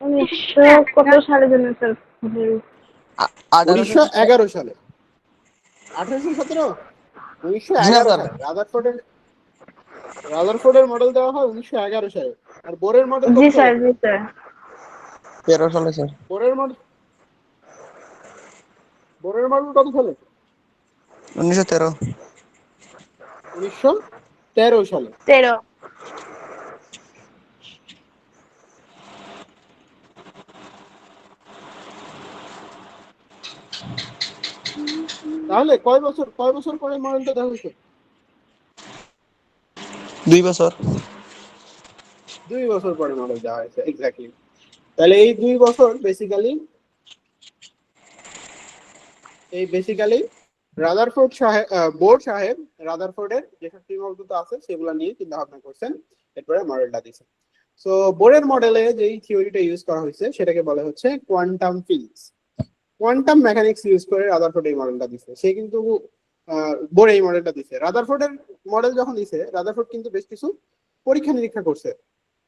1900 কত সালে জন্য স্যার? 1911 সালে। 1817? জি না 1911 স্যার। সালে রাদারফোর্ডের মডেল দেওয়া হয় 1911 সালে। আর বোরের মডেল কত জি সালে? স্যার, জি স্যার। 13 সালে স্যার। বোরের মডেল কত সালে? 1913। 1913 সালে। 13। তাহলে কয় বছর পরে মডেলটা দেওয়া হয়েছে? 2 বছর। 2 বছর পরে মডেল দেওয়া হয়েছে, এক্স্যাক্টলি। তাহলে এই 2 বছর বেসিক্যালি রাদারফোর্ড সাহেব, বোর সাহেব রাদারফোর্ডের যেসব সীমাবদ্ধতা আছে সেগুলো নিয়ে চিন্তা ভাবনা করছেন, এরপরে মডেলটা দিয়েছেন। সো বোরের মডেলে যেই থিওরিটা ইউজ করা হয়েছে সেটাকে বলা হচ্ছে quantum physics. Quantum mechanics use করে রাদারফোর্ড এই মডেলটা দিছে। সে কিন্তু বোর এই মডেলটা দিছে। রাদারফোর্ডের মডেল যখন দিছে, রাদারফোর্ড কিন্তু বেশ কিছু পরীক্ষা নিরীক্ষা করছে,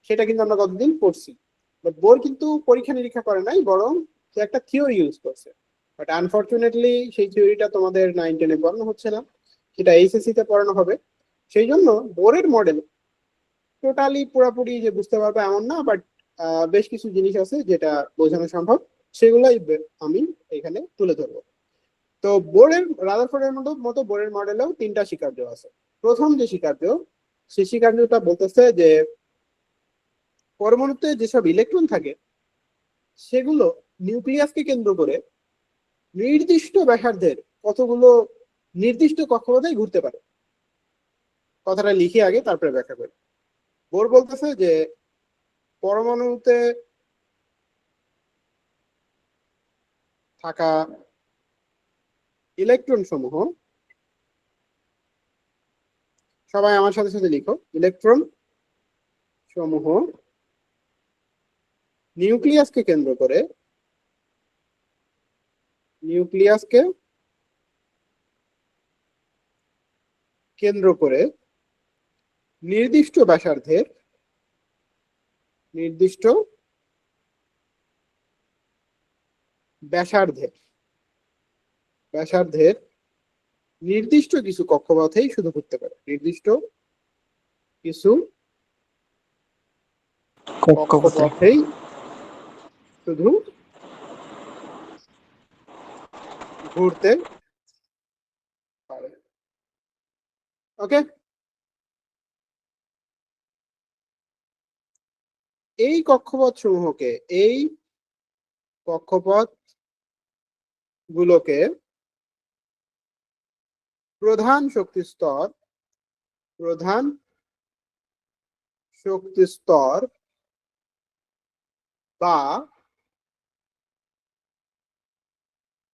সেটা কিন্তু আমরা কতদিন পড়ছি। বাট বোর কিন্তু পরীক্ষা নিরীক্ষা করে নাই, বরং সে একটা থিওরি ইউজ করছে। বাট আনফরচুনেটলি সেই থিওরিটা তোমাদের 9-10-এ পড়ানো হচ্ছে না, সেটা এইচএসসি তে পড়ানো হবে। সেই জন্য বোরের মডেল টোটালি পুরোপুরি যে বুঝতে পারবে এমন না, বাট বেশ কিছু জিনিস আছে যেটা বোঝানো সম্ভব, সেগুলাই আমি এখানে তুলে ধরবো। তো রাদারফোর্ডের মতো বোরের মডেলেও 3টা স্বীকার্য আছে। প্রথম যে স্বীকার্য, সেই স্বীকার্যটা বলতেছে যে পরমাণুতে যেসব ইলেকট্রন থাকে সেগুলো নিউক্লিয়াসকে কেন্দ্র করে নির্দিষ্ট ব্যাসার্ধের কতগুলো নির্দিষ্ট কক্ষপথে ঘুরতে পারে। কথাটা লিখে আগে তারপরে ব্যাখ্যা করি। বোর বলতেছে যে পরমাণুতে থাকা ইলেকট্রন সমূহ, সবাই আমার সাথে সাথে লিখো, ইলেকট্রন সমূহ নিউক্লিয়াসকে কেন্দ্র করে নির্দিষ্ট ব্যাসার্ধের নির্দিষ্ট কিছু কক্ষপথেই শুধু ঘুরতে পারে। নির্দিষ্ট কিছু কক্ষপথেই শুধু ঘুরতে পারে। ওকে, এই কক্ষপথ সমূহকে, এই কক্ষপথ গুলোকে প্রধান শক্তি স্তর বা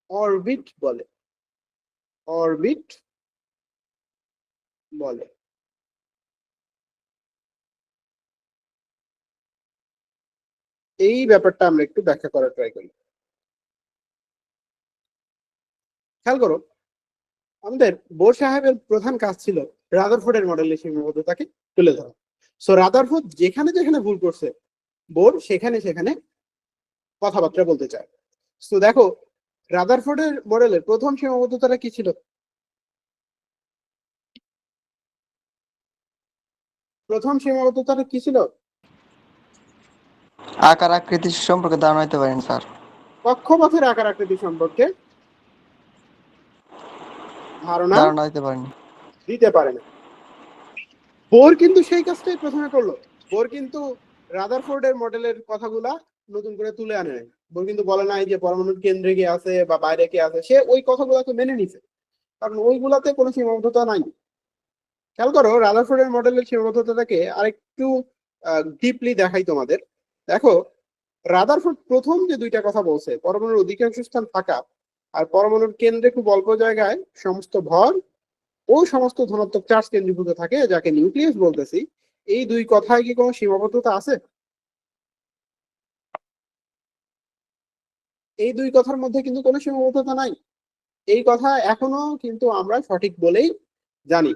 অরবিট বলে। এই ব্যাপারটা আমরা একটু ব্যাখ্যা করার ট্রাই করি। খেয়াল করো, আমাদের বোর সাহেবের প্রধান কাজ ছিল রাদারফোর্ডের মডেলের সীমাবদ্ধতাকে তুলে ধরা। সো রাদারফোর্ড যেখানে যেখানে ভুল করছে, বোর সেখানে সেখানে কথাবার্তা বলতে চায়। তো দেখো, রাদারফোর্ডের মডেলের প্রথম সীমাবদ্ধতাটা কি ছিল? প্রথম সীমাবদ্ধতাটা কি ছিল? আকার আকৃতি সম্পর্কে ধারণা হইতে পারেন স্যার। কক্ষপথের আকার আকৃতি সম্পর্কে ধারণা হইতে পারেন। দিতে পারে না। বোর কিন্তু সেই কাজটাই প্রথমে করলো। বোর কিন্তু রাদারফোর্ডের মডেলের কথাগুলা নতুন করে তুলে আনে নাই। বোর কিন্তু বলে নাই যে পরমাণুর কেন্দ্রে কি আছে বা বাইরে কি আছে, সে ওই কথাগুলোকে মেনে নিছে, কারণ ওইগুলাতে কোনো সীমাবদ্ধতা নাই। খেয়াল করো, রাদারফোর্ডের মডেলের সীমাবদ্ধতাটাকে আরেকটু ডিপলি দেখাই তোমাদের। দেখো, রাদারফোর্ড প্রথম যে দুইটা কথা বলছে, পরমাণুর অধিকাংশ স্থান ফাঁকা আর পরমাণুর কেন্দ্রে খুব অল্প জায়গায় সমস্ত ভর ও সমস্ত ধনাত্মক চার্জ কেন্দ্রীভূত থাকে, যাকে নিউক্লিয়াস বলতেছি, এই দুই কথায় কি কোনো সীমাবদ্ধতা আছে? এই দুই কথার মধ্যে কিন্তু কোনো সীমাবদ্ধতা নাই। এই কথা এখনো কিন্তু আমরা সঠিক বলেই জানি।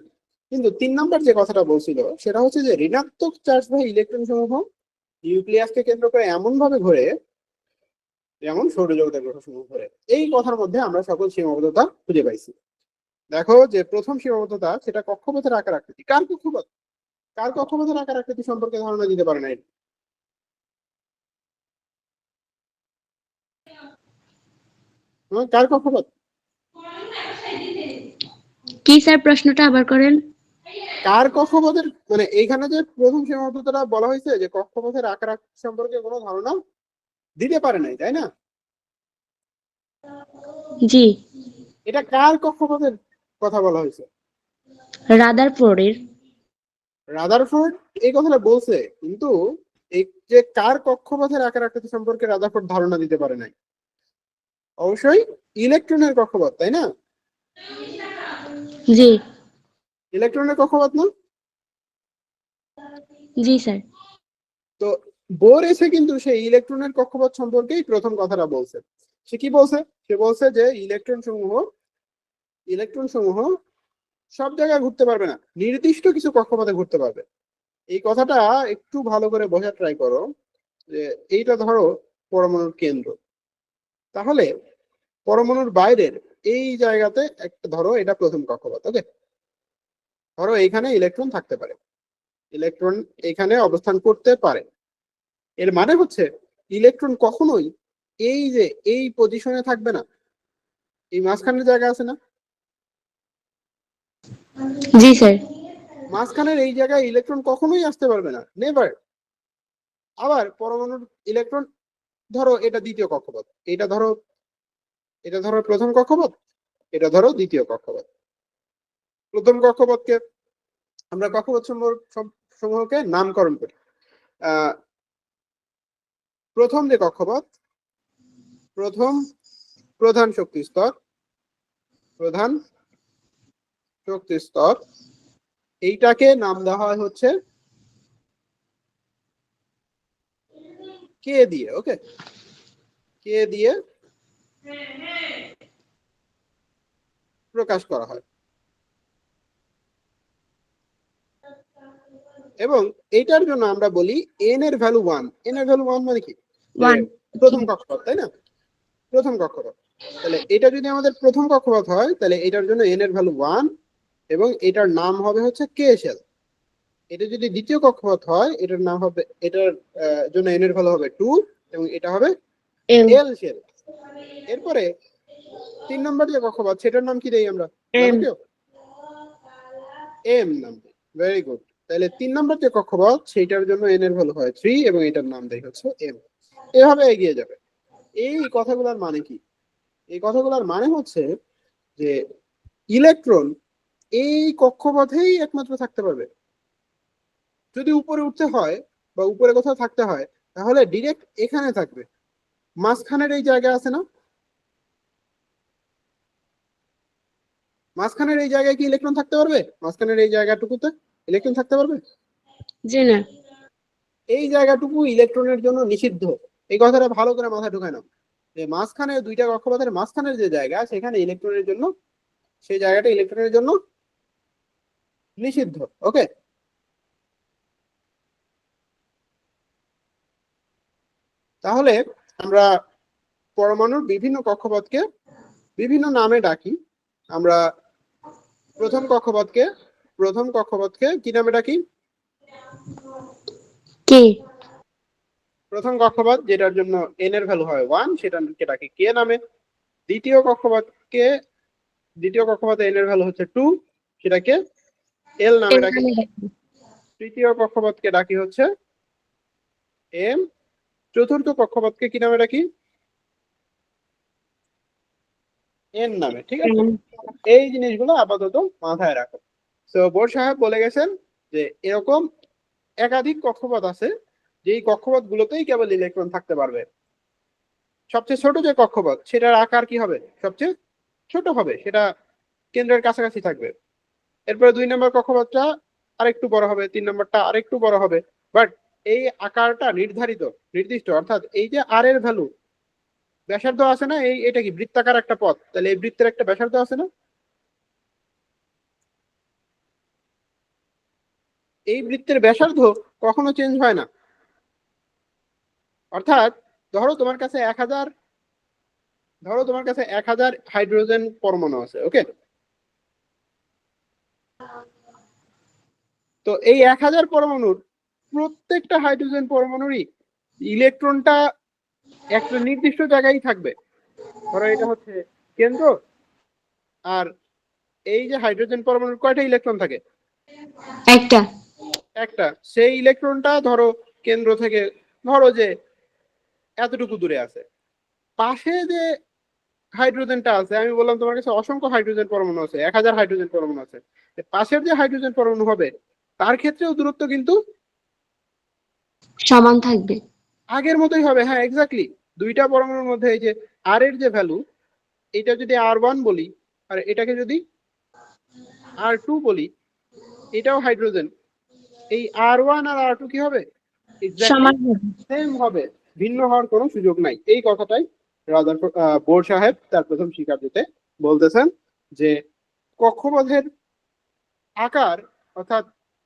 কিন্তু 3 নম্বর যে কথাটা বলছিল সেটা হচ্ছে যে ঋণাত্মক চার্জ বা ইলেকট্রন সমূহ নিউক্লিয়াসকে কেন্দ্র করে এমন ভাবে ঘোরে যেমন সৌরজগতের গ্রহসমূহ ঘোরে। এই কথার মধ্যে আমরা সকল সীমাবদ্ধতা খুঁজে পাইছি। দেখো, যে প্রথম সীমাবদ্ধতা সেটা কক্ষপথের আকার আকৃতি। কার কক্ষপথের আকার আকৃতি সম্পর্কে ধারণা দিতে পারে না? কার কক্ষপথ? কি স্যার, প্রশ্নটা আবার করেন। কার কক্ষপথের, মানে এইখানে যে প্রথম সীমাবদ্ধতাটা বলা হয়েছে যে কক্ষপথের আকার আকৃতি সম্পর্কে কোনো ধারণা দিতে পারে নাই, তাই না? জি, এটা কার কক্ষপথের কথা বলা হয়েছে? রাদারফোর্ডের। রাদারফোর্ড এই কথাটা বলছে, কিন্তু এই যে কার কক্ষপথের আকার আকৃতি সম্পর্কে রাদারফোর্ড ধারণা দিতে পারে নাই, অবশ্যই ইলেকট্রনের কক্ষপথ, তাই না? জি ইলেকট্রনের কক্ষপথ না? জি স্যার। তো বোর এসে কিন্তু সেই ইলেকট্রনের কক্ষপথ সম্পর্কেই প্রথম কথাটা বলছে। সে কি বলছে? সে বলছে যে ইলেকট্রন সমূহ সব জায়গায় ঘুরতে পারবে না, নির্দিষ্ট কিছু কক্ষপথে ঘুরতে পারবে। এই কথাটা একটু ভালো করে বোঝার ট্রাই করো। যে এইটা ধরো পরমাণুর কেন্দ্র, তাহলে পরমাণুর বাইরের এই জায়গাতে একটা ধরো এটা প্রথম কক্ষপথ। ওকে, ধরো এইখানে ইলেকট্রন থাকতে পারে, ইলেকট্রন এখানে অবস্থান করতে পারে। এর মানে হচ্ছে ইলেকট্রন কখনোই এই যে এই পজিশনে থাকবে না, এই মাঝখানের জায়গা আছে না? জি স্যার। মাঝখানের এই জায়গায় ইলেকট্রন কখনোই আসতে পারবে না, নেভার। আবার পরমাণুর ইলেকট্রন, ধরো এটা দ্বিতীয় কক্ষপথ, এটা ধরো প্রথম কক্ষপথ, এটা ধরো দ্বিতীয় কক্ষপথ। প্রথম কক্ষপথকে আমরা কক্ষপথ সমূহকে নামকরণ করি। প্রথম যে কক্ষপথ, প্রথম প্রধান শক্তি স্তর, এইটাকে নাম দেওয়া হয় হচ্ছে কে দিয়ে। ওকে, কে দিয়ে প্রকাশ করা হয়। এবং এইটার জন্য আমরা বলি এন এর ভ্যালু 1। এন এর ভ্যালু 1 মানে কি? প্রথম কক্ষপথ, তাই না? প্রথম কক্ষপথ। তাহলে এটা যদি আমাদের প্রথম কক্ষপথ হয়, তাহলে এটার জন্য এন এর ভ্যালু 1 এবং এটার নাম হবে হচ্ছে কে শেল। এটা যদি দ্বিতীয় কক্ষপথ হয়, এটার নাম হবে, এটার জন্য এন এর ভ্যালু হবে 2 এবং এটা হবে এম এল শেল। এরপরে 3 নম্বর যে কক্ষপথ সেটার নাম কি দেই আমরা, জানো কেউ? এম নাম দেই। Very good. তাহলে 3 নম্বর যে কক্ষপথ সেইটার জন্য এন এর ভ্যালু হয় 3 এবং এটার নাম দেই হচ্ছে এম। এভাবে এগিয়ে যাবে। এই কথাগুলোর মানে কি? এই কথাগুলোর মানে হচ্ছে যে ইলেকট্রন এই কক্ষপথেই একমাত্র থাকতে পারবে। যদি উপরে উঠতে হয় বা উপরে কোথাও থাকতে হয় তাহলে ডিরেক্ট এখানে থাকবে। মাঝখানের এই জায়গা আছে না, মাঝখানের এই জায়গায় কি ইলেকট্রন থাকতে পারবে? মাঝখানের এই জায়গাটুকুতে ইলেকট্রন থাকতে পারবে? জি না। এই জায়গাটুকু ইলেকট্রনের জন্য নিষিদ্ধ। এই কথাটা ভালো করে মাথায় ঢুকায় নাও যে মাঝখানে দুইটা কক্ষপথের মাঝখানের যে জায়গা সেখানে ইলেকট্রনের জন্য, সেই জায়গাটা ইলেকট্রনের জন্য নিষিদ্ধ। ওকে, তাহলে আমরা পরমাণুর বিভিন্ন কক্ষপথকে বিভিন্ন নামে ডাকি। আমরা প্রথম কক্ষপথকে কি নামে ডাকি? কে? প্রথম কক্ষপথ যেটার জন্য এন এর ভ্যালু হয় 1 সেটাকে ডাকি কে নামে। দ্বিতীয় কক্ষপথে এন এর ভ্যালু হচ্ছে 2, সেটাকে এল নামে ডাকি। তৃতীয় কক্ষপথকে ডাকি হচ্ছে এম। চতুর্থ কক্ষপথকে কি নামে ডাকি? এন নামে। ঠিক আছে, এই জিনিসগুলো আপাতত মাথায় রাখো। তো বোর সাহেব বলে গেছেন যে এরকম একাধিক কক্ষপথ আছে যেই কক্ষপথ গুলোতেই কেবল ইলেকট্রন থাকতে পারবে। সবচেয়ে ছোট যে কক্ষপথ সেটার আকার কি হবে? সবচেয়ে ছোট হবে, সেটা কেন্দ্রের কাছাকাছি থাকবে। এরপরে 2 নম্বর কক্ষপথটা আরেকটু বড় হবে, 3 নম্বরটা আরেকটু বড় হবে। বাট এই আকারটা নির্দিষ্ট, অর্থাৎ এই যে আর এর ভ্যালু, ব্যাসার্ধ আছে না, এটা কি বৃত্তাকার একটা পথ, তাহলে এই বৃত্তের একটা ব্যাসার্ধ আছে না, এই বৃত্তের ব্যাসার্ধ কখনো চেঞ্জ হয় না। অর্থাৎ ধরো তোমার কাছে 1000 হাইড্রোজেন পরমাণু আছে। ওকে, তো এই 1000 পরমাণুর প্রত্যেকটা হাইড্রোজেন পরমাণুরই ইলেকট্রনটা একটা নির্দিষ্ট জায়গায় থাকবে। ধরো এটা হচ্ছে কেন্দ্র, আর এই যে হাইড্রোজেন পরমাণুর কয়টা ইলেকট্রন থাকে? একটা। সেই ইলেকট্রনটা ধরো কেন্দ্র থেকে ধরো যে এতটুকু দূরে আছে। পাশে যে হাইড্রোজেনটা আছে, আমি বললাম তোমার কাছে অসংখ্য হাইড্রোজেন পরমাণু আছে, 1000 হাইড্রোজেন পরমাণু আছে। পাশের যে হাইড্রোজেন পরমাণু হবে তার ক্ষেত্রেও দূরত্ব কিন্তু সমান থাকবে। আগের মতোই হবে। হ্যাঁ, এক্স্যাক্টলি। দুইটা পরমাণুর মধ্যে এই যে আর এর যে ভ্যালু, এটা যদি R1 বলি আর এটাকে যদি R2 বলি, এটাও হাইড্রোজেন, এই R1 আর R2 কি হবে? সমান হবে। সেম হবে, ভিন্ন হওয়ার কোনো সুযোগ নাই। এই কথাটাই বোর সাহেব তার প্রথম স্বীকারোক্তিতে বলতেছেন যে কক্ষপথের আকার অর্থাৎ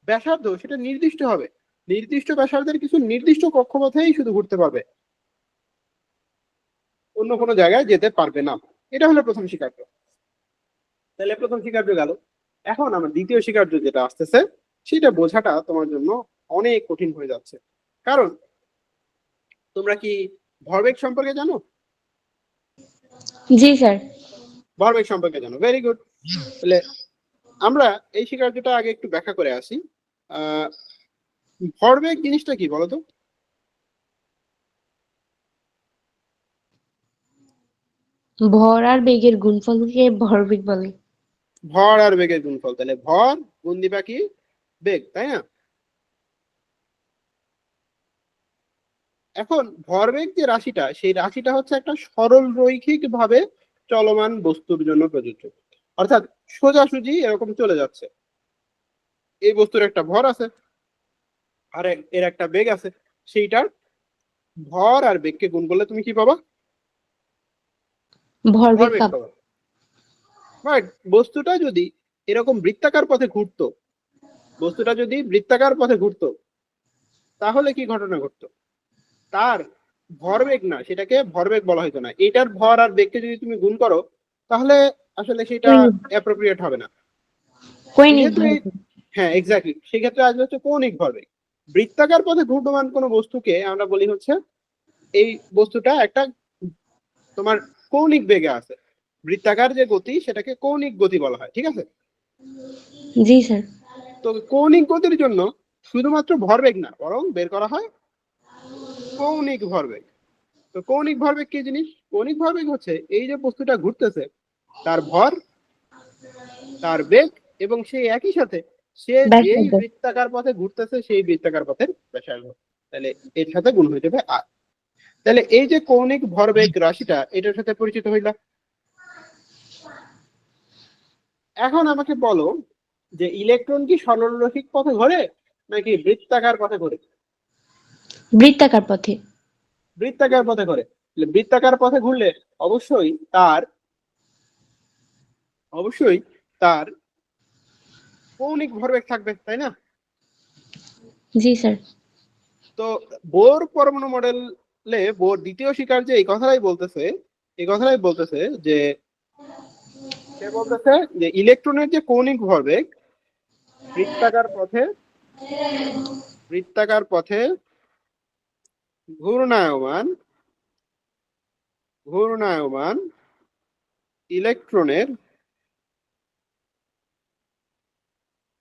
ব্যাসার্ধ সেটা নির্দিষ্ট হবে, নির্দিষ্ট ব্যাসার্ধের কিছু নির্দিষ্ট কক্ষপথেই শুধু ঘুরতে পারবে, অন্য কোনো জায়গায় যেতে পারবে না। এটা হলো প্রথম স্বীকার্য। তাহলে প্রথম স্বীকার্য গেল। এখন আমার দ্বিতীয় স্বীকার্য যেটা আসতেছে সেটা বোঝাটা তোমার জন্য অনেক কঠিন হয়ে যাচ্ছে। কারণ তোমরা কি ভরবেগ সম্পর্কে জানো? জি স্যার। ভরবেগ সম্পর্কে জানো, ভেরি গুড। তাহলে আমরা এই স্বীকার্যটা আগে একটু ব্যাখ্যা করে আসি। ভরবেগ জিনিসটা কি বলতো? ভর আর বেগের গুণফলকে ভরবেগ বলে। ভর আর বেগের গুণফল, তাহলে ভর গুণ দিবা কি বেগ, তাই না? এখন ভরবেগ যে রাশিটা, সেই রাশিটা হচ্ছে একটা সরল রৈখিক ভাবে চলমান বস্তুর জন্য প্রযোজ্য। অর্থাৎ সোজাসুজি এরকম চলে যাচ্ছে। এই বস্তুর একটা ভর আছে আর এর একটা বেগ আছে, সেইটার ভর আর বেগকে গুণ করলে তুমি কি পাবা? ভরবেগ ভরবেগ পাবো। পাবা। বাট বস্তুটা যদি এরকম বৃত্তাকার পথে ঘুরতো, তাহলে কি ঘটনা ঘটতো? তার ভরবেগ না, সেটাকে ভরবেগ বলা হতো না। এটার ভর আর বেগকে যদি তুমি গুণ করো তাহলে আসলে সেটা অ্যাপ্রোপ্রিয়েট হবে না। হ্যাঁ, এক্স্যাক্টলি, সেক্ষেত্রে আসবে হচ্ছে কৌণিক ভরবেগ। বৃত্তাকার পথে ঘূর্ণমান কোনো বস্তুকে আমরা বলি হচ্ছে এই বস্তুটা একটা তোমার কৌণিক বেগে আছে। বৃত্তাকার যে গতি সেটাকে কৌণিক গতি বলা হয়, ঠিক আছে? জি স্যার। তো কৌণিক গতির জন্য শুধুমাত্র ভরবেগ না, বরং বের করা হয় কৌণিক ভরবেগ। তো কৌণিক ভরবেগ কি জিনিস? কৌণিক ভরবেগ হচ্ছে এই যে বস্তুটা ঘুরতেছে তার ভর, তার বেগ, এবং সেই একই সাথে সে যেই ব্যাসার্ধ। বৃত্তাকার পথে ঘুরতেছে সেই বৃত্তাকার পথের ব্যাসার্ধ। তাহলে এর সাথে গুণ হয়ে যাবে আর। তাহলে এই যে কৌণিক ভরবেগ রাশিটা, এটার সাথে পরিচিত হইলা। এখন আমাকে বলো যে ইলেকট্রন কি সরলরৈখিক পথে ঘোরে নাকি বৃত্তাকার পথে ঘোরে? বৃত্তাকার পথে। বৃত্তাকার পথে ঘোরে। তাহলে বৃত্তাকার পথে ঘুরলে অবশ্যই তার কৌণিক ভরবেগ থাকবে, তাই না? জি স্যার। তো বোর পরমাণু মডেলে বোর দ্বিতীয় শিকার যে এই কথাটাই বলতেছে যে সে বলতেছে যে ইলেকট্রনের যে কৌণিক ভরবেগ বৃত্তাকার পথে ঘূর্ণায়মান ইলেকট্রনের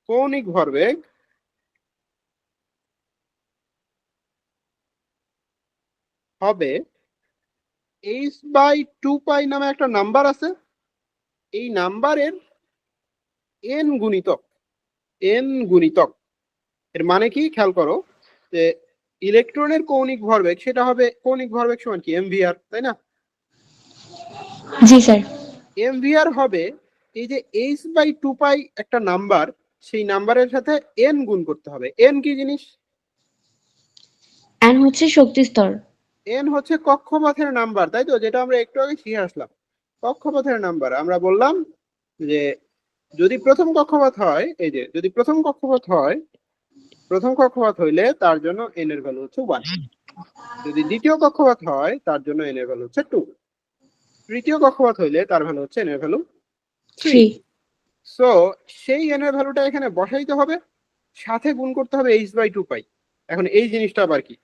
কৌণিক ভরবেগ হবে h/2π নামে একটা নাম্বার আছে। এই নাম্বারের n গুণিতক। এর মানে কি খেয়াল করো, যে ইলেকট্রনের কৌণিক ভরবেগ সেটা হবে, কৌণিক ভরবেগ সমান কি mvr, তাই না? জি স্যার। mvr হবে এই যে h/2π একটা নাম্বার, সেই নাম্বারের সাথে n গুণ করতে হবে। n কি জিনিস? এন হচ্ছে শক্তি স্তর। n হচ্ছে কক্ষপথের নাম্বার, তাই তো? যেটা আমরা একটু আগে শিখে আসলাম। কক্ষপথের নাম্বার আমরা বললাম যে যদি প্রথম কক্ষপথ হয়, এই যে যদি প্রথম কক্ষপথ হইলে তার জন্য n এর ভ্যালু হচ্ছে 1। যদি দ্বিতীয় কক্ষপথ হয় তার জন্য n এর ভ্যালু হচ্ছে 2। তৃতীয় কক্ষপথ হইলে তার ভ্যালু হচ্ছে n এর ভ্যালু 3। 3। সো সেই n এর ভ্যালুটা এখানে বসাইতে হবে, সাথে গুণ করতে হবে h/2π। এখন এই জিনিসটা আবার কি?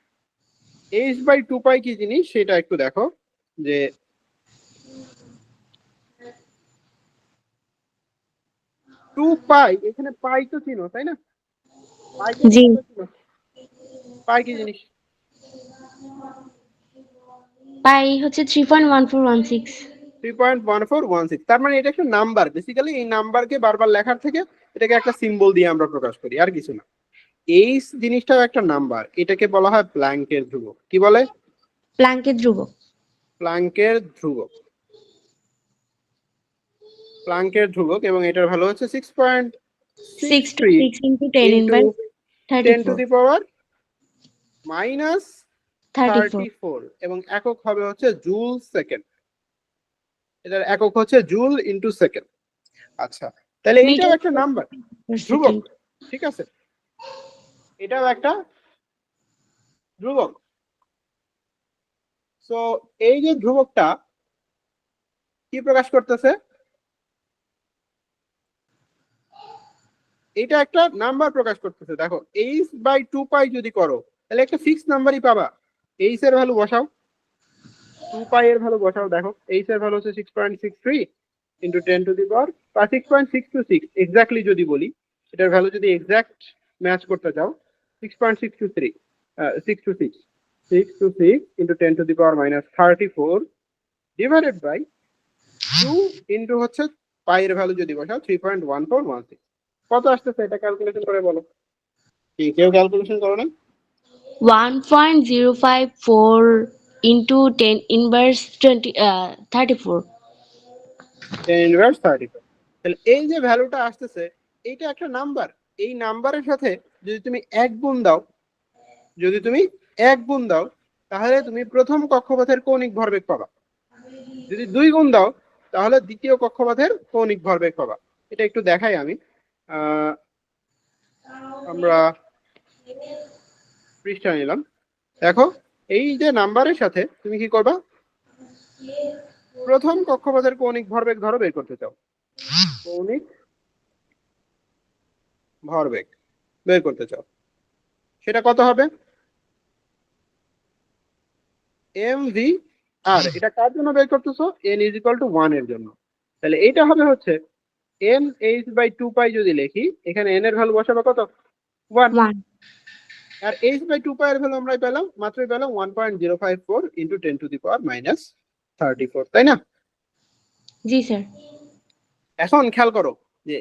h/2π কি জিনিস সেটা একটু দেখো, যে 2π, এখানে পাই তো চিনো, তাই না? পাইকে জি। কিভাবে চিনো? পাই কি জিনিস? পাই হচ্ছে 3.1416। 3.1416। তার মানে এটা একটা নাম্বার। বেসিক্যালি এই নাম্বারকে বারবার লেখার থেকে এটাকে একটা সিম্বল দিয়ে আমরা প্রকাশ করি, আর কিছু না। এই জিনিসটাও একটা নাম্বার, এটাকে বলা হয় প্ল্যাঙ্কের ধ্রুবক। কি বলে? প্ল্যাঙ্কের ধ্রুবক। প্ল্যাঙ্কের ধ্রুবক। প্ল্যাঙ্কের ধ্রুবক, এবং এটার ভ্যালু হচ্ছে 6.63 6 into 10 ইন্টু 10 টু 34। দি পাওয়ার মাইনাস 34। 34, এবং একক হবে হচ্ছে জুল সেকেন্ড। এটার একক হচ্ছে জুল ইন্টু সেকেন্ড। আচ্ছা, তাহলে এটাও একটা নাম্বার, ধ্রুবক, ঠিক আছে? এটাও একটা ধ্রুবক। সো এই যে ধ্রুবকটা কি প্রকাশ করতেছে? এটা একটা নাম্বার প্রকাশ করতেছে। দেখো h/2π যদি করো তাহলে একটা ফিক্স নাম্বারই পাবা। h এর ভ্যালু বসাও, 2π এর ভ্যালু বসাও। দেখো h এর ভ্যালু হচ্ছে 6.63 into 10 to the power 6.626 exactly যদি বলি, এটার ভ্যালু যদি এক্স্যাক্ট ম্যাচ করতে চাও 6.623 626 into 10 to the power minus 34 divided by 2 into হচ্ছে পাই এর ভ্যালু যদি বসাও 3.1416। কত আসতেছে এটা ক্যালকুলেশন করে বলো। কি কেউ ক্যালকুলেশন করো না? 1.054 into 10 inverse 34। 10 ইনভার্স 34। তাহলে এই যে ভ্যালুটা আসতেছে এইটা একটা নাম্বার। এই নাম্বারের সাথে যদি তুমি এক গুণ দাও তাহলে তুমি প্রথম কক্ষপথের কৌণিক ভরবেগ পাবা। যদি 2 গুণ দাও তাহলে দ্বিতীয় কক্ষপথের কৌণিক ভরবেগ পাবা। এটা একটু দেখাই আমি। আমরা পৃষ্ঠা নিলাম। দেখো এই যে নাম্বারের সাথে তুমি কি করবা? প্রথম কক্ষপথের কৌণিক ভরবেগ ধরো বের করতে চাও, কৌণিক ভরবেগ বের করতে চাও, সেটা কত হবে? mv আর এটা কার জন্য বের করতেছো? n ইজ ইকুয়াল টু 1 এর জন্য। তাহলে এটা হবে হচ্ছে n h বাই 2 পাই যদি লিখি, এখানে n এর ভ্যালু বসাবে কত? 1। 1 আর h বাই 2 পাই এর ভ্যালু আমরা পেলাম, মাত্রই পেলাম 1.054 into 10 to the power minus 34, তাই না? জি স্যার। এখন খেয়াল করো যে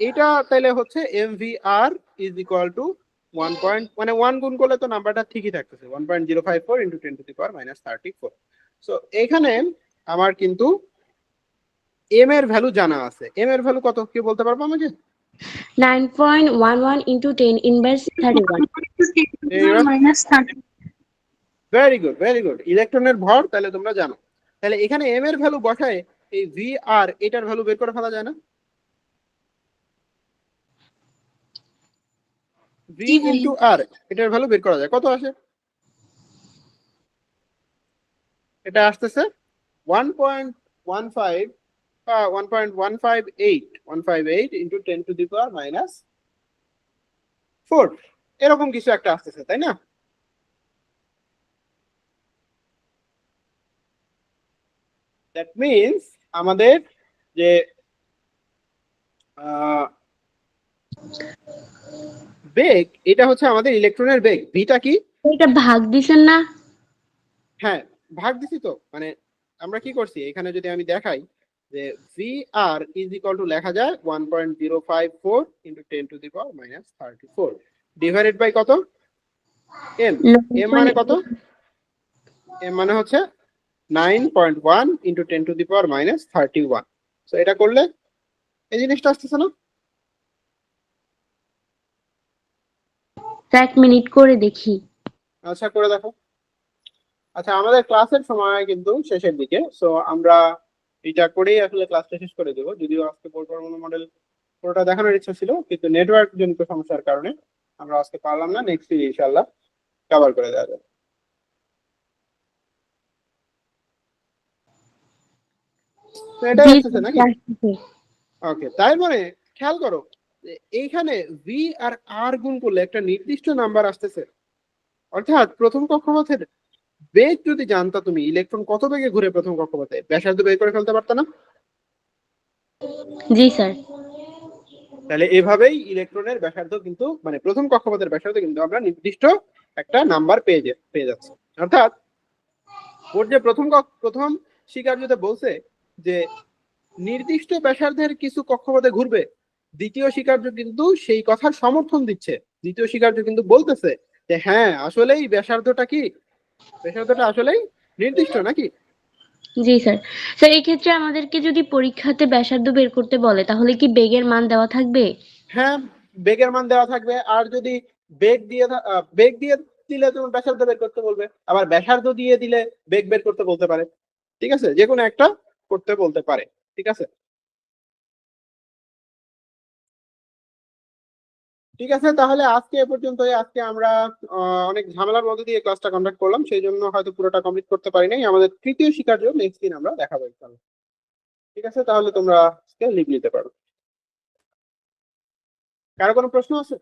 এটা তাহলে হচ্ছে mvr ইজ ইকুয়াল টু 1 গুণ করলে তো নাম্বারটা ঠিকই থাকতেছে, 1.054 into 10 to the power minus 34। So এখানে আমার কিন্তু m এর ভ্যালু জানা আছে। m এর ভ্যালু কত কেউ বলতে পারবো আমাকে? 9.11 into 10 inverse 31. Very good, very good. ইলেকট্রনের ভর তাহলে তোমরা জানো। তাহলে এখানে m এর ভ্যালু বসায় এই v আর এটার ভ্যালু বের করে ফেলা যায় না? v ইনটু r এটার ভ্যালু বের করা যায়, কত আসে? এটা আসতেছে 1.15 1.158 into 10 to the power minus 4, এরকম কিছু একটা আসতেছে, তাই না? দ্যাট মিনস আমাদের যে বেগ, এটা হচ্ছে আমাদের ইলেকট্রনের বেগ। ভিটা কি? এটা ভাগ দিছেন না? হ্যাঁ, ভাগ দিছি তো। মানে আমরা কি করছি এখানে, যদি আমি দেখাই যে vr ইজ ইকুয়াল টু লেখা যায় 1.054 into 10 to the power minus 34 divided by কত? m। m মানে কত? m মানে হচ্ছে 9.1 into 10 to the power minus 31। So এটা করলে এই জিনিসটা আসতেছে না? এক মিনিট করে দেখি। আচ্ছা, করে দেখো। আচ্ছা, আমাদের ক্লাসের সময় কিন্তু শেষের দিকে, সো আমরা এটা করেই আসলে ক্লাসটা শেষ করে দেবো। যদিও আজকে বোর পরমাণু মডেল পুরোটা দেখানোর ইচ্ছা ছিল, কিন্তু নেটওয়ার্ক জনিত সমস্যার কারণে আমরা আজকে পারলাম না। নেক্সট উইক ইনশাআল্লাহ কভার করে দেওয়া যাবে। তো এটাই জি আসতেছে নাকি? স্যার। ওকে, তাই মানে খেয়াল করো যে এইখানে ভি আর আর গুণ করলে একটা নির্দিষ্ট নাম্বার আসতেছে। অর্থাৎ প্রথম কক্ষপথের বেগ যদি জানতা তুমি, ইলেকট্রন কত বেগে ঘুরে প্রথম কক্ষপথে, ব্যাসার্ধ বের করে ফেলতে পারতা না? জি স্যার। তাহলে এভাবেই ইলেকট্রনের ব্যাসার্ধ কিন্তু, মানে প্রথম কক্ষপথের ব্যাসার্ধ কিন্তু আমরা নির্দিষ্ট একটা নাম্বার পেয়ে যাচ্ছি। অর্থাৎ ওর যে প্রথম স্বীকার্যতে বলছে যে নির্দিষ্ট ব্যাসার্ধের কিছু কক্ষপথে ঘুরবে, দ্বিতীয় স্বীকার্য কিন্তু সেই কথার সমর্থন দিচ্ছে। দ্বিতীয় স্বীকার্য কিন্তু বলতেছে যে হ্যাঁ, আসলেই ব্যাসার্ধটা কি, ব্যাসার্ধটা আসলেই নির্দিষ্ট নাকি? জি স্যার। স্যার এই ক্ষেত্রে আমাদেরকে যদি পরীক্ষাতে ব্যাসার্ধ বের করতে বলে তাহলে কি বেগের মান দেওয়া থাকবে? হ্যাঁ, বেগের মান দেওয়া থাকবে। আর যদি বেগ দিয়ে দিলে তোমার ব্যাসার্ধ বের করতে বলবে, আবার ব্যাসার্ধ দিয়ে দিলে বেগ বের করতে বলতে পারে। ঠিক আছে, যে কোনো একটা করতে বলতে পারে। ঠিক আছে, ঠিক আছে। তাহলে আজকে এ পর্যন্তই। আজকে আমরা অনেক ঝামেলার মধ্যে দিয়ে ক্লাসটা কন্ডাক্ট করলাম, সেই জন্য হয়তো পুরোটা কমপ্লিট করতে পারি নাই। আমাদের তৃতীয় স্বীকার্য নেক্সট দিন আমরা দেখাবো ইনশাআল্লাহ। ঠিক আছে, তাহলে তোমরা লিভ নিতে পারো। কারো কোনো প্রশ্ন আছে?